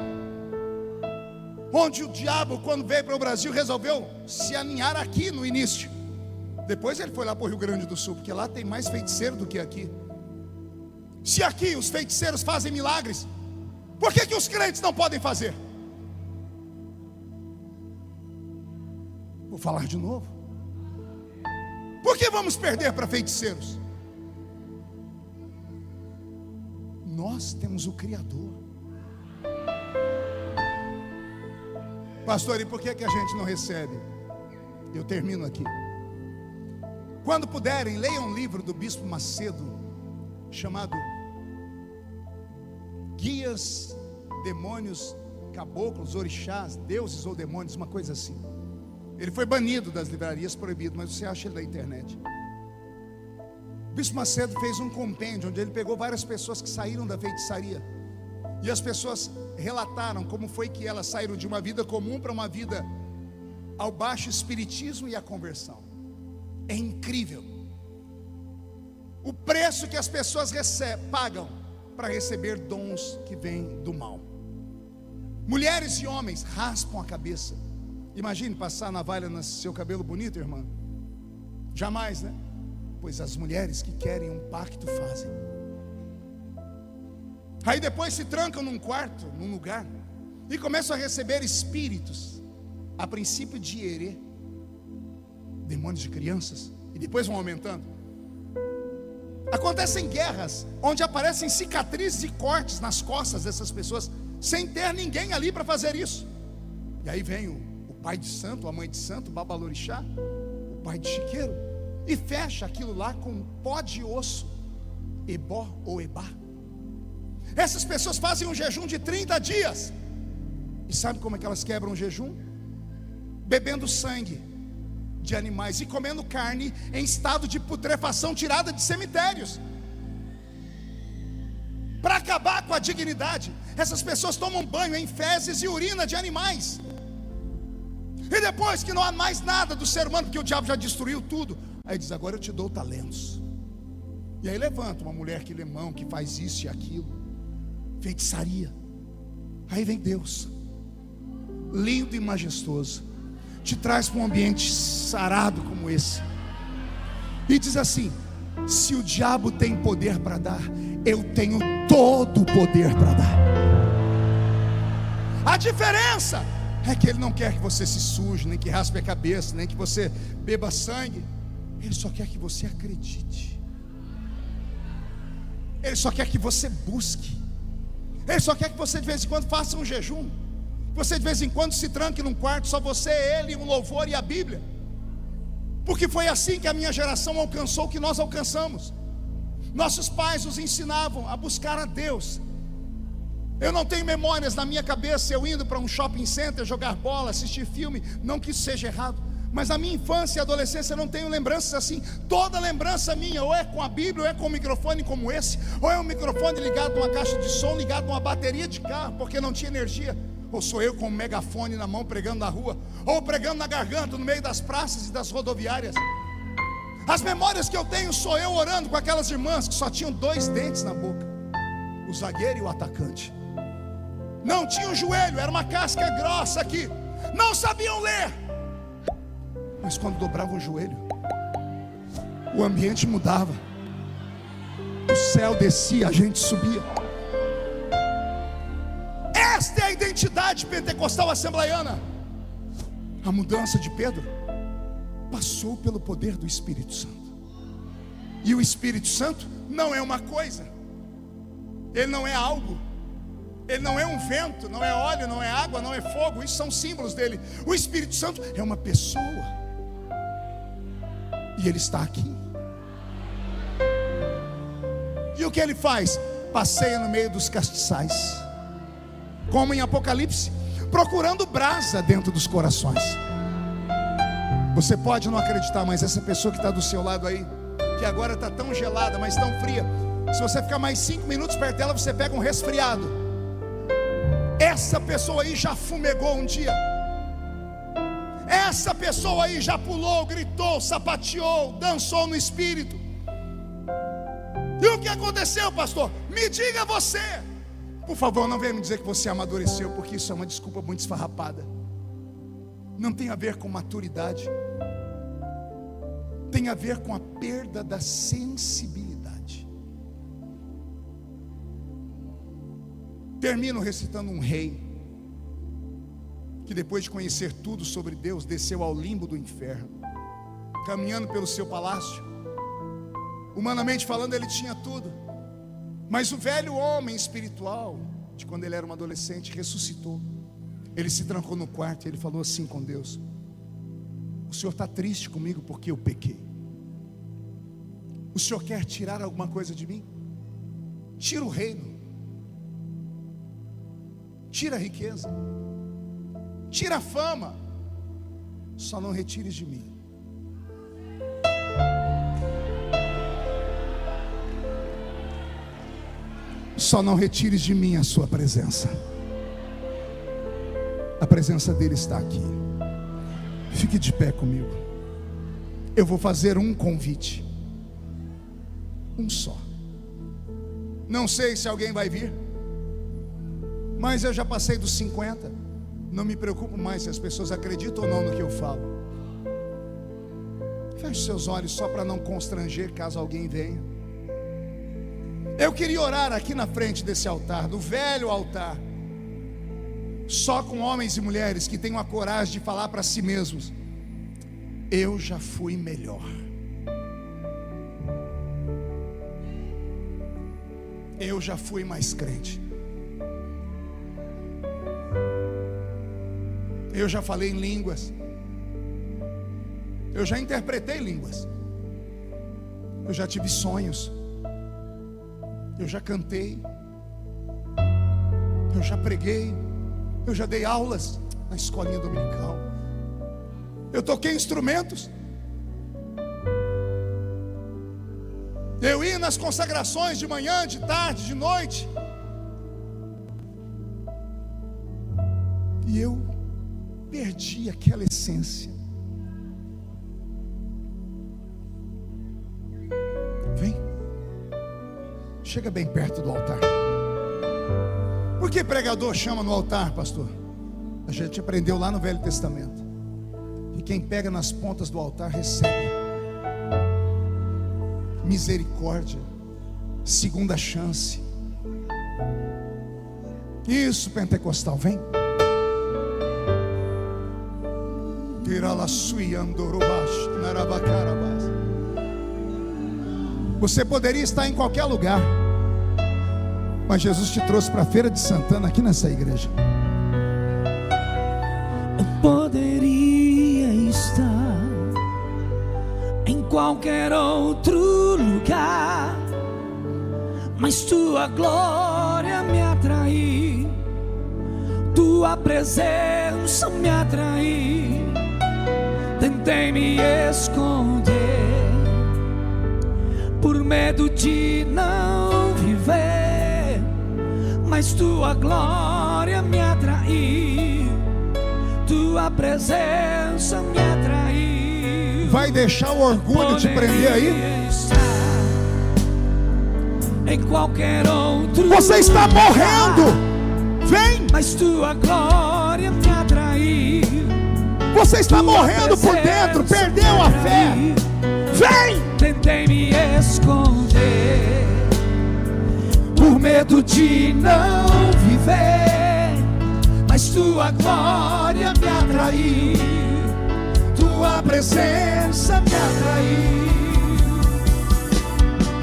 onde o diabo, quando veio para o Brasil, resolveu se aninhar aqui no início. Depois ele foi lá para o Rio Grande do Sul, porque lá tem mais feiticeiro do que aqui. Se aqui os feiticeiros fazem milagres, por que os crentes não podem fazer? Vou falar de novo. Por que vamos perder para feiticeiros? Nós temos o Criador. Pastor, e por que a gente não recebe? Eu termino aqui. Quando puderem, leiam um livro do Bispo Macedo, chamado Guias, Demônios, Caboclos, Orixás, Deuses ou Demônios, uma coisa assim. Ele foi banido das livrarias, proibido, mas você acha ele na internet. O Bispo Macedo fez um compêndio, onde ele pegou várias pessoas que saíram da feitiçaria, e as pessoas relataram como foi que elas saíram de uma vida comum para uma vida ao baixo espiritismo e à conversão. É incrível o preço que as pessoas pagam para receber dons que vêm do mal. Mulheres e homens raspam a cabeça. Imagine passar navalha no seu cabelo bonito, irmã. Jamais, né? Pois as mulheres que querem um pacto fazem. Aí depois se trancam num quarto, num lugar, e começam a receber espíritos, a princípio de Herê, demônios de crianças, e depois vão aumentando. Acontecem guerras onde aparecem cicatrizes e cortes nas costas dessas pessoas, sem ter ninguém ali para fazer isso. E aí vem o pai de santo, a mãe de santo, o babalorixá, o pai de chiqueiro, e fecha aquilo lá com pó de osso, ebó ou ebá. Essas pessoas fazem um jejum de 30 dias. E sabe como é que elas quebram o jejum? Bebendo sangue de animais e comendo carne em estado de putrefação tirada de cemitérios. Para acabar com a dignidade, essas pessoas tomam banho em fezes e urina de animais. E depois que não há mais nada do ser humano, porque o diabo já destruiu tudo, aí diz: agora eu te dou talentos. E aí levanta uma mulher que lê mão, que faz isso e aquilo, feitiçaria. Aí vem Deus, lindo e majestoso, te traz para um ambiente sarado como esse, e diz assim: se o diabo tem poder para dar, eu tenho todo o poder para dar. A diferença é que ele não quer que você se suje, nem que raspe a cabeça, nem que você beba sangue. Ele só quer que você acredite. Ele só quer que você busque. Ele só quer que você de vez em quando faça um jejum. Você de vez em quando se tranque num quarto, só você, ele, um louvor e a Bíblia. Porque foi assim que a minha geração alcançou o que nós alcançamos. Nossos pais nos ensinavam a buscar a Deus. Eu não tenho memórias na minha cabeça eu indo para um shopping center jogar bola, assistir filme. Não que isso seja errado, Mas a minha infância e adolescência eu não tenho lembranças assim. Toda lembrança minha ou é com a Bíblia, ou é com um microfone como esse, ou é um microfone ligado a uma caixa de som, ligado a uma bateria de carro, porque não tinha energia. Ou sou eu com um megafone na mão pregando na rua, ou pregando na garganta no meio das praças e das rodoviárias. As memórias que eu tenho sou eu orando com aquelas irmãs que só tinham 2 dentes na boca, o zagueiro e o atacante. Não tinham joelho, era uma casca grossa aqui. Não sabiam ler. Mas quando dobrava o joelho, o ambiente mudava. O céu descia, a gente subia. Esta é a identidade pentecostal assembleiana. A mudança de Pedro passou pelo poder do Espírito Santo. E o Espírito Santo não é uma coisa, ele não é algo, ele não é um vento, não é óleo, não é água, não é fogo. Isso são símbolos dele. O Espírito Santo é uma pessoa, e ele está aqui. E o que ele faz? Passeia no meio dos castiçais, como em Apocalipse, procurando brasa dentro dos corações. Você pode não acreditar, mas essa pessoa que está do seu lado aí, que agora está tão gelada, mas tão fria, se você ficar mais 5 minutos perto dela, você pega um resfriado. Essa pessoa aí já fumegou um dia. Essa pessoa aí já pulou, gritou, sapateou, dançou no Espírito. E o que aconteceu, pastor? Me diga você. Por favor, não venha me dizer que você amadureceu, porque isso é uma desculpa muito esfarrapada. Não tem a ver com maturidade, tem a ver com a perda da sensibilidade. Termino recitando um rei que, depois de conhecer tudo sobre Deus, desceu ao limbo do inferno, caminhando pelo seu palácio. Humanamente falando, ele tinha tudo, mas o velho homem espiritual, de quando ele era um adolescente, ressuscitou. Ele se trancou no quarto e ele falou assim com Deus: o Senhor está triste comigo porque eu pequei. O Senhor quer tirar alguma coisa de mim? Tira o reino, tira a riqueza, tira a fama, só não retires de mim. Só não retires de mim a sua presença. A presença dele está aqui. Fique de pé comigo. Eu vou fazer um convite, um só. Não sei se alguém vai vir, mas eu já passei dos 50. Não me preocupo mais se as pessoas acreditam ou não no que eu falo. Feche seus olhos só para não constranger caso alguém venha. Eu queria orar aqui na frente desse altar, do velho altar, só com homens e mulheres que tenham a coragem de falar para si mesmos: eu já fui melhor. Eu já fui mais crente. Eu já falei em línguas. Eu já interpretei línguas. Eu já tive sonhos. Eu já cantei. Eu já preguei. Eu já dei aulas na escolinha dominical. Eu toquei instrumentos. Eu ia nas consagrações de manhã, de tarde, de noite. E eu perdi aquela essência. Vem. Chega bem perto do altar. Por que pregador chama no altar, pastor? A gente aprendeu lá no Velho Testamento que quem pega nas pontas do altar recebe misericórdia, segunda chance. Isso, pentecostal, vem. Você poderia estar em qualquer lugar, mas Jesus te trouxe para a Feira de Santana, aqui nessa igreja. Eu poderia estar em qualquer outro lugar, mas tua glória me atraiu, tua presença me atraiu. Tentei tentei me esconder por medo de não viver, mas tua glória me atraiu, tua presença me atraiu. Vai deixar o orgulho te prender aí? Em qualquer outro Você está lugar, morrendo. Vem. mas tua glória me atraiu. Você está morrendo por dentro, perdeu a fé. Vem. Tentei me esconder por medo de não viver, mas tua glória me atraiu, tua presença me atraiu.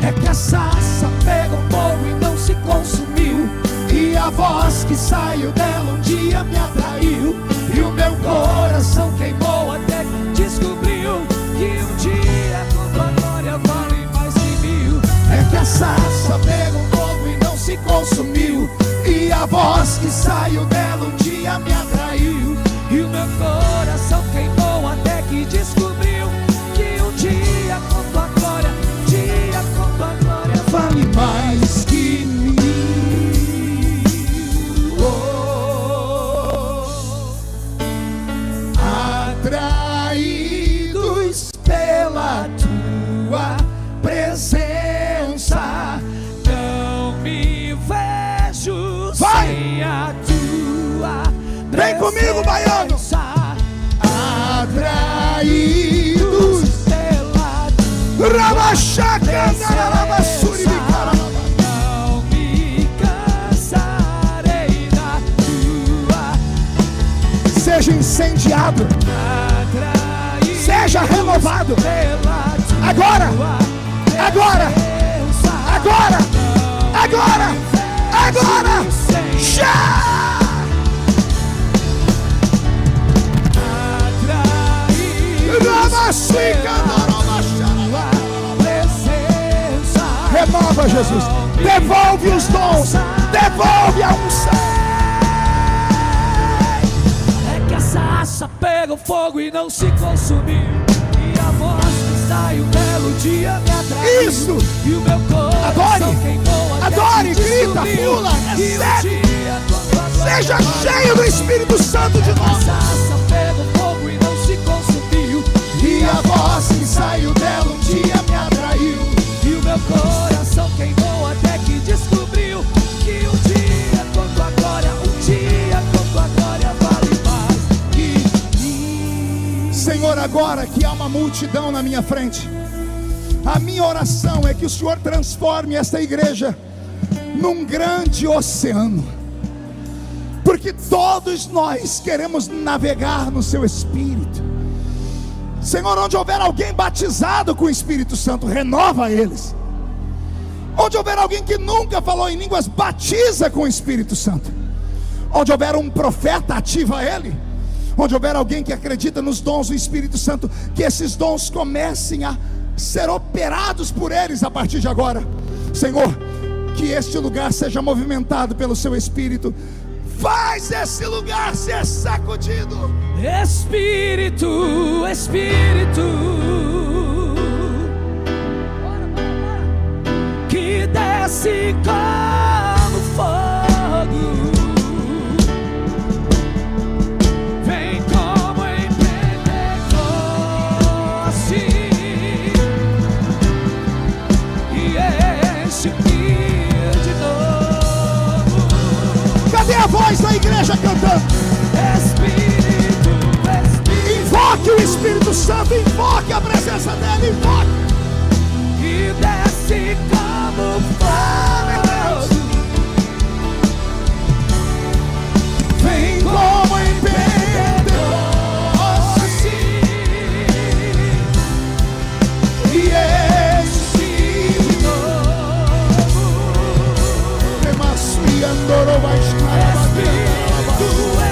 É que a sarça pegou fogo e não se consumiu, e a voz que saiu dela um dia me atraiu, e o meu coração queimou até que descobriu que um dia com tua glória vale mais que mil. É que a sarça pegou fogo e não se consumiu, e a voz que saiu dela um dia me atraiu, e o meu coração queimou até que descobriu que um dia com tua glória, um dia com tua glória vale mais que mil. Atraídos pela tua presença, não me vejo sem a tua presença. Vem comigo, baiano. Atraídos pela tua presença, não me cansarei da tua. Seja incendiado, seja renovado. Agora, agora, agora, agora, agora. Já! Renova, Jesus. Devolve os dons, devolve a unção. É que a sarça pegou fogo e não se consumiu, e a voz que saiu dela um dia me atraiu. Isso. E o meu coração queimou até Adore, que grita, descobriu pula, que um recebe. dia tua glória Seja vale cheio do Espírito Santo de A novo. sarça pegou fogo e não se consumiu, e a voz que saiu dela um dia me atraiu, e o meu coração queimou até que descobriu que um dia com tua glória, um dia com tua glória vale mais que mil. Senhor, agora que há uma multidão na minha frente, a minha oração é que o Senhor transforme esta igreja num grande oceano, porque todos nós queremos navegar no seu Espírito. Senhor, onde houver alguém batizado com o Espírito Santo, renova eles. Onde houver alguém que nunca falou em línguas, batiza com o Espírito Santo. Onde houver um profeta, ativa ele. Onde houver alguém que acredita nos dons do Espírito Santo, que esses dons comecem a ser operados por eles a partir de agora. Senhor, que este lugar seja movimentado pelo seu Espírito. Faz esse lugar ser sacudido. Espírito, Espírito, que desce como fogo, vem como em Pentecoste e enche-me de novo. Cadê a voz da igreja cantando? Espírito, Espírito, Invoque o Espírito Santo, invoque a presença dele, invoque. que desce como fogo, vem como em Pentecoste e enche de novo.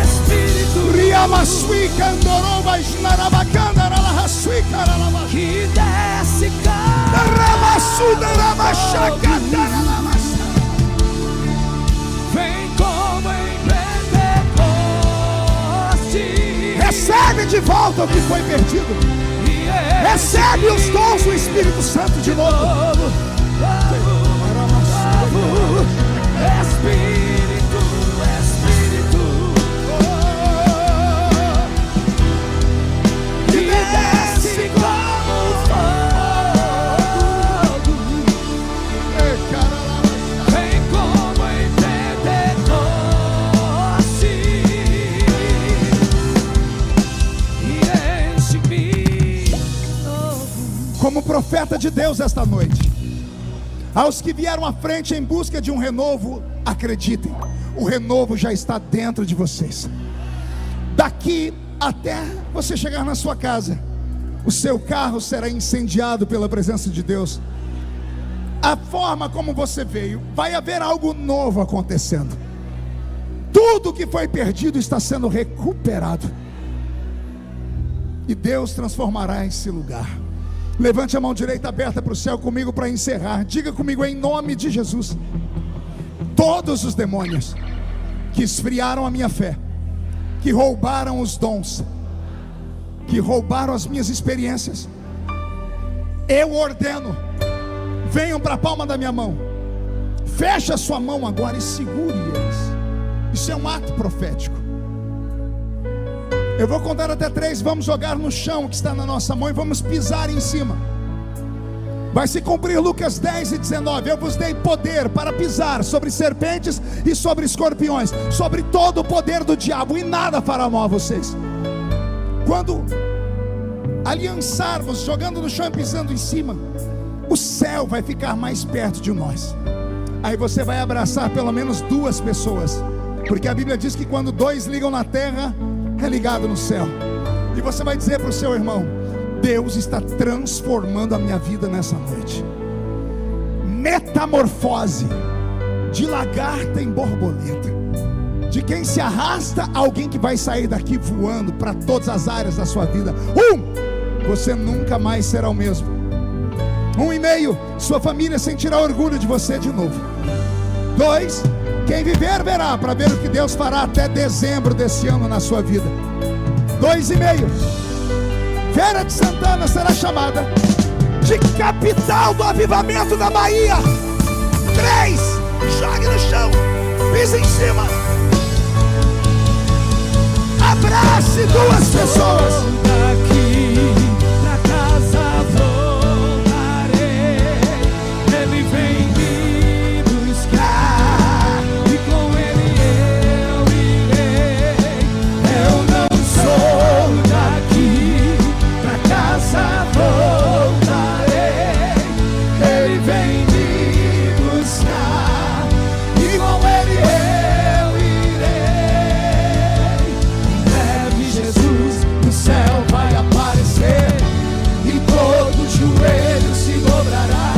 Espírito, que desce vem como em Pentecoste. Recebe de volta volta o que foi perdido. Recebe os dons do Espírito Santo de novo. Espírito, Espírito, que desce como fogo, vem como em Pentecoste e enche-me. Como profeta de Deus esta noite, aos que vieram à frente em busca de um renovo, acreditem, o renovo já está dentro de vocês. Daqui até você chegar na sua casa, o seu carro será incendiado pela presença de Deus. A forma como você veio, vai haver algo novo acontecendo. Tudo que foi perdido está sendo recuperado, e Deus transformará esse lugar. Levante a mão direita aberta para o céu comigo para encerrar. Diga comigo em nome de Jesus: todos os demônios que esfriaram a minha fé, que roubaram os dons, que roubaram as minhas experiências, eu ordeno, venham para a palma da minha mão. Feche a sua mão agora e segure eles. Isso é um ato profético. Eu vou contar até 3, vamos jogar no chão que está na nossa mão e vamos pisar em cima. Vai se cumprir Lucas 10:19. Eu vos dei poder para pisar sobre serpentes e sobre escorpiões, sobre todo o poder do diabo, e nada fará mal a vocês. Quando aliançarmos, jogando no chão e pisando em cima, o céu vai ficar mais perto de nós. Aí você vai abraçar pelo menos 2 pessoas, porque a Bíblia diz que quando 2 ligam na terra, é ligado no céu. E você vai dizer para o seu irmão: Deus está transformando a minha vida nessa noite. Metamorfose de lagarta em borboleta, de quem se arrasta a alguém que vai sair daqui voando para todas as áreas da sua vida. Você nunca mais será o mesmo. 1,5, sua família sentirá orgulho de você de novo. 2, quem viver verá, para ver o que Deus fará até dezembro desse ano na sua vida. 2,5, Feira de Santana será chamada de capital do avivamento da Bahia. 3, jogue no chão, pise em cima, abrace 2 pessoas. Daqui pra casa voltarei, Ele vem me buscar e com Ele eu irei. Eu não sou daqui, pra casa voltarei, Ele vem me buscar e com Ele eu irei. Em breve Jesus no céu vai aparecer e todo joelho se dobrará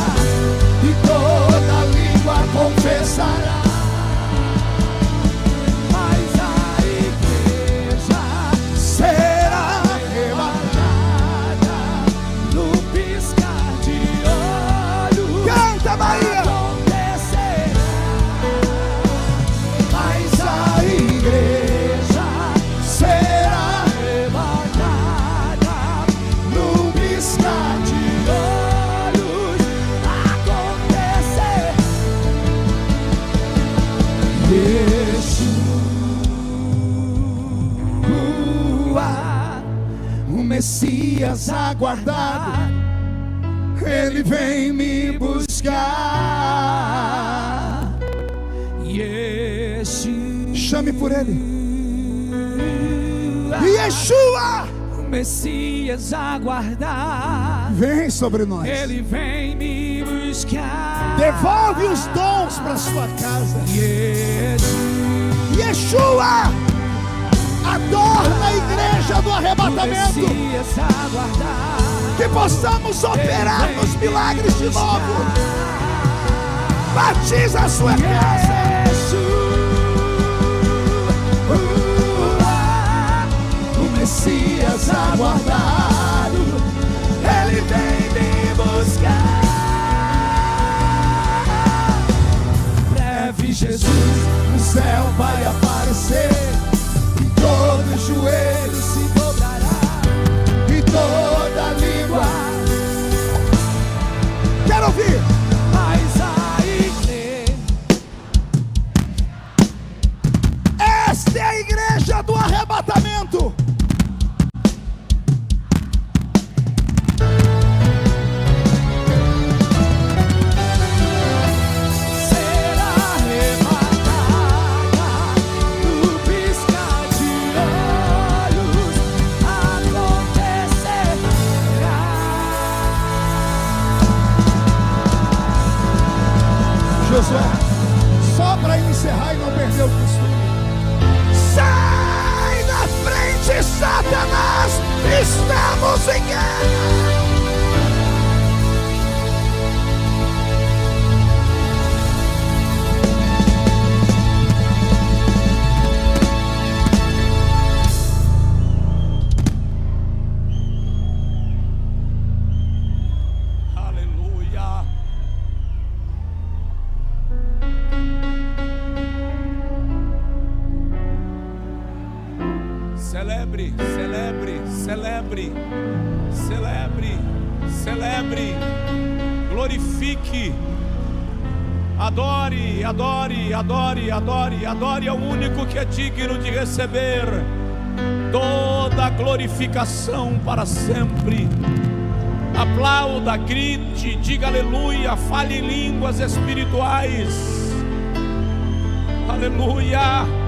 e toda língua confessará. Mas a igreja será arrebatada no piscar de olhos. Canta, Bahia! Acontecerá. Mas a igreja será arrebatada no piscar de olhos. Acontecerá. Yeshua, o Messias aguardado, Ele vem me buscar. Yeshua, chame por Ele. Yeshua, o Messias aguardado, vem sobre nós. Ele vem me buscar. Devolve os dons para sua casa. Yeshua, adorna a igreja do arrebatamento, que possamos operar nos milagres de novo. Batiza a sua casa. O Messias aguardado, Ele vem me buscar. Breve Jesus no céu vai aparecer e todo joelho se dobrará dia do arrebatamento. Josué, só para encerrar e não perder o costume. Sai da frente, Satanás! Estamos em guerra! Celebre, celebre, celebre, celebre, celebre, glorifique, adore, adore, adore, adore, adore ao único que é digno de receber toda a glorificação para sempre. Aplauda, grite, diga aleluia, fale em línguas espirituais, aleluia.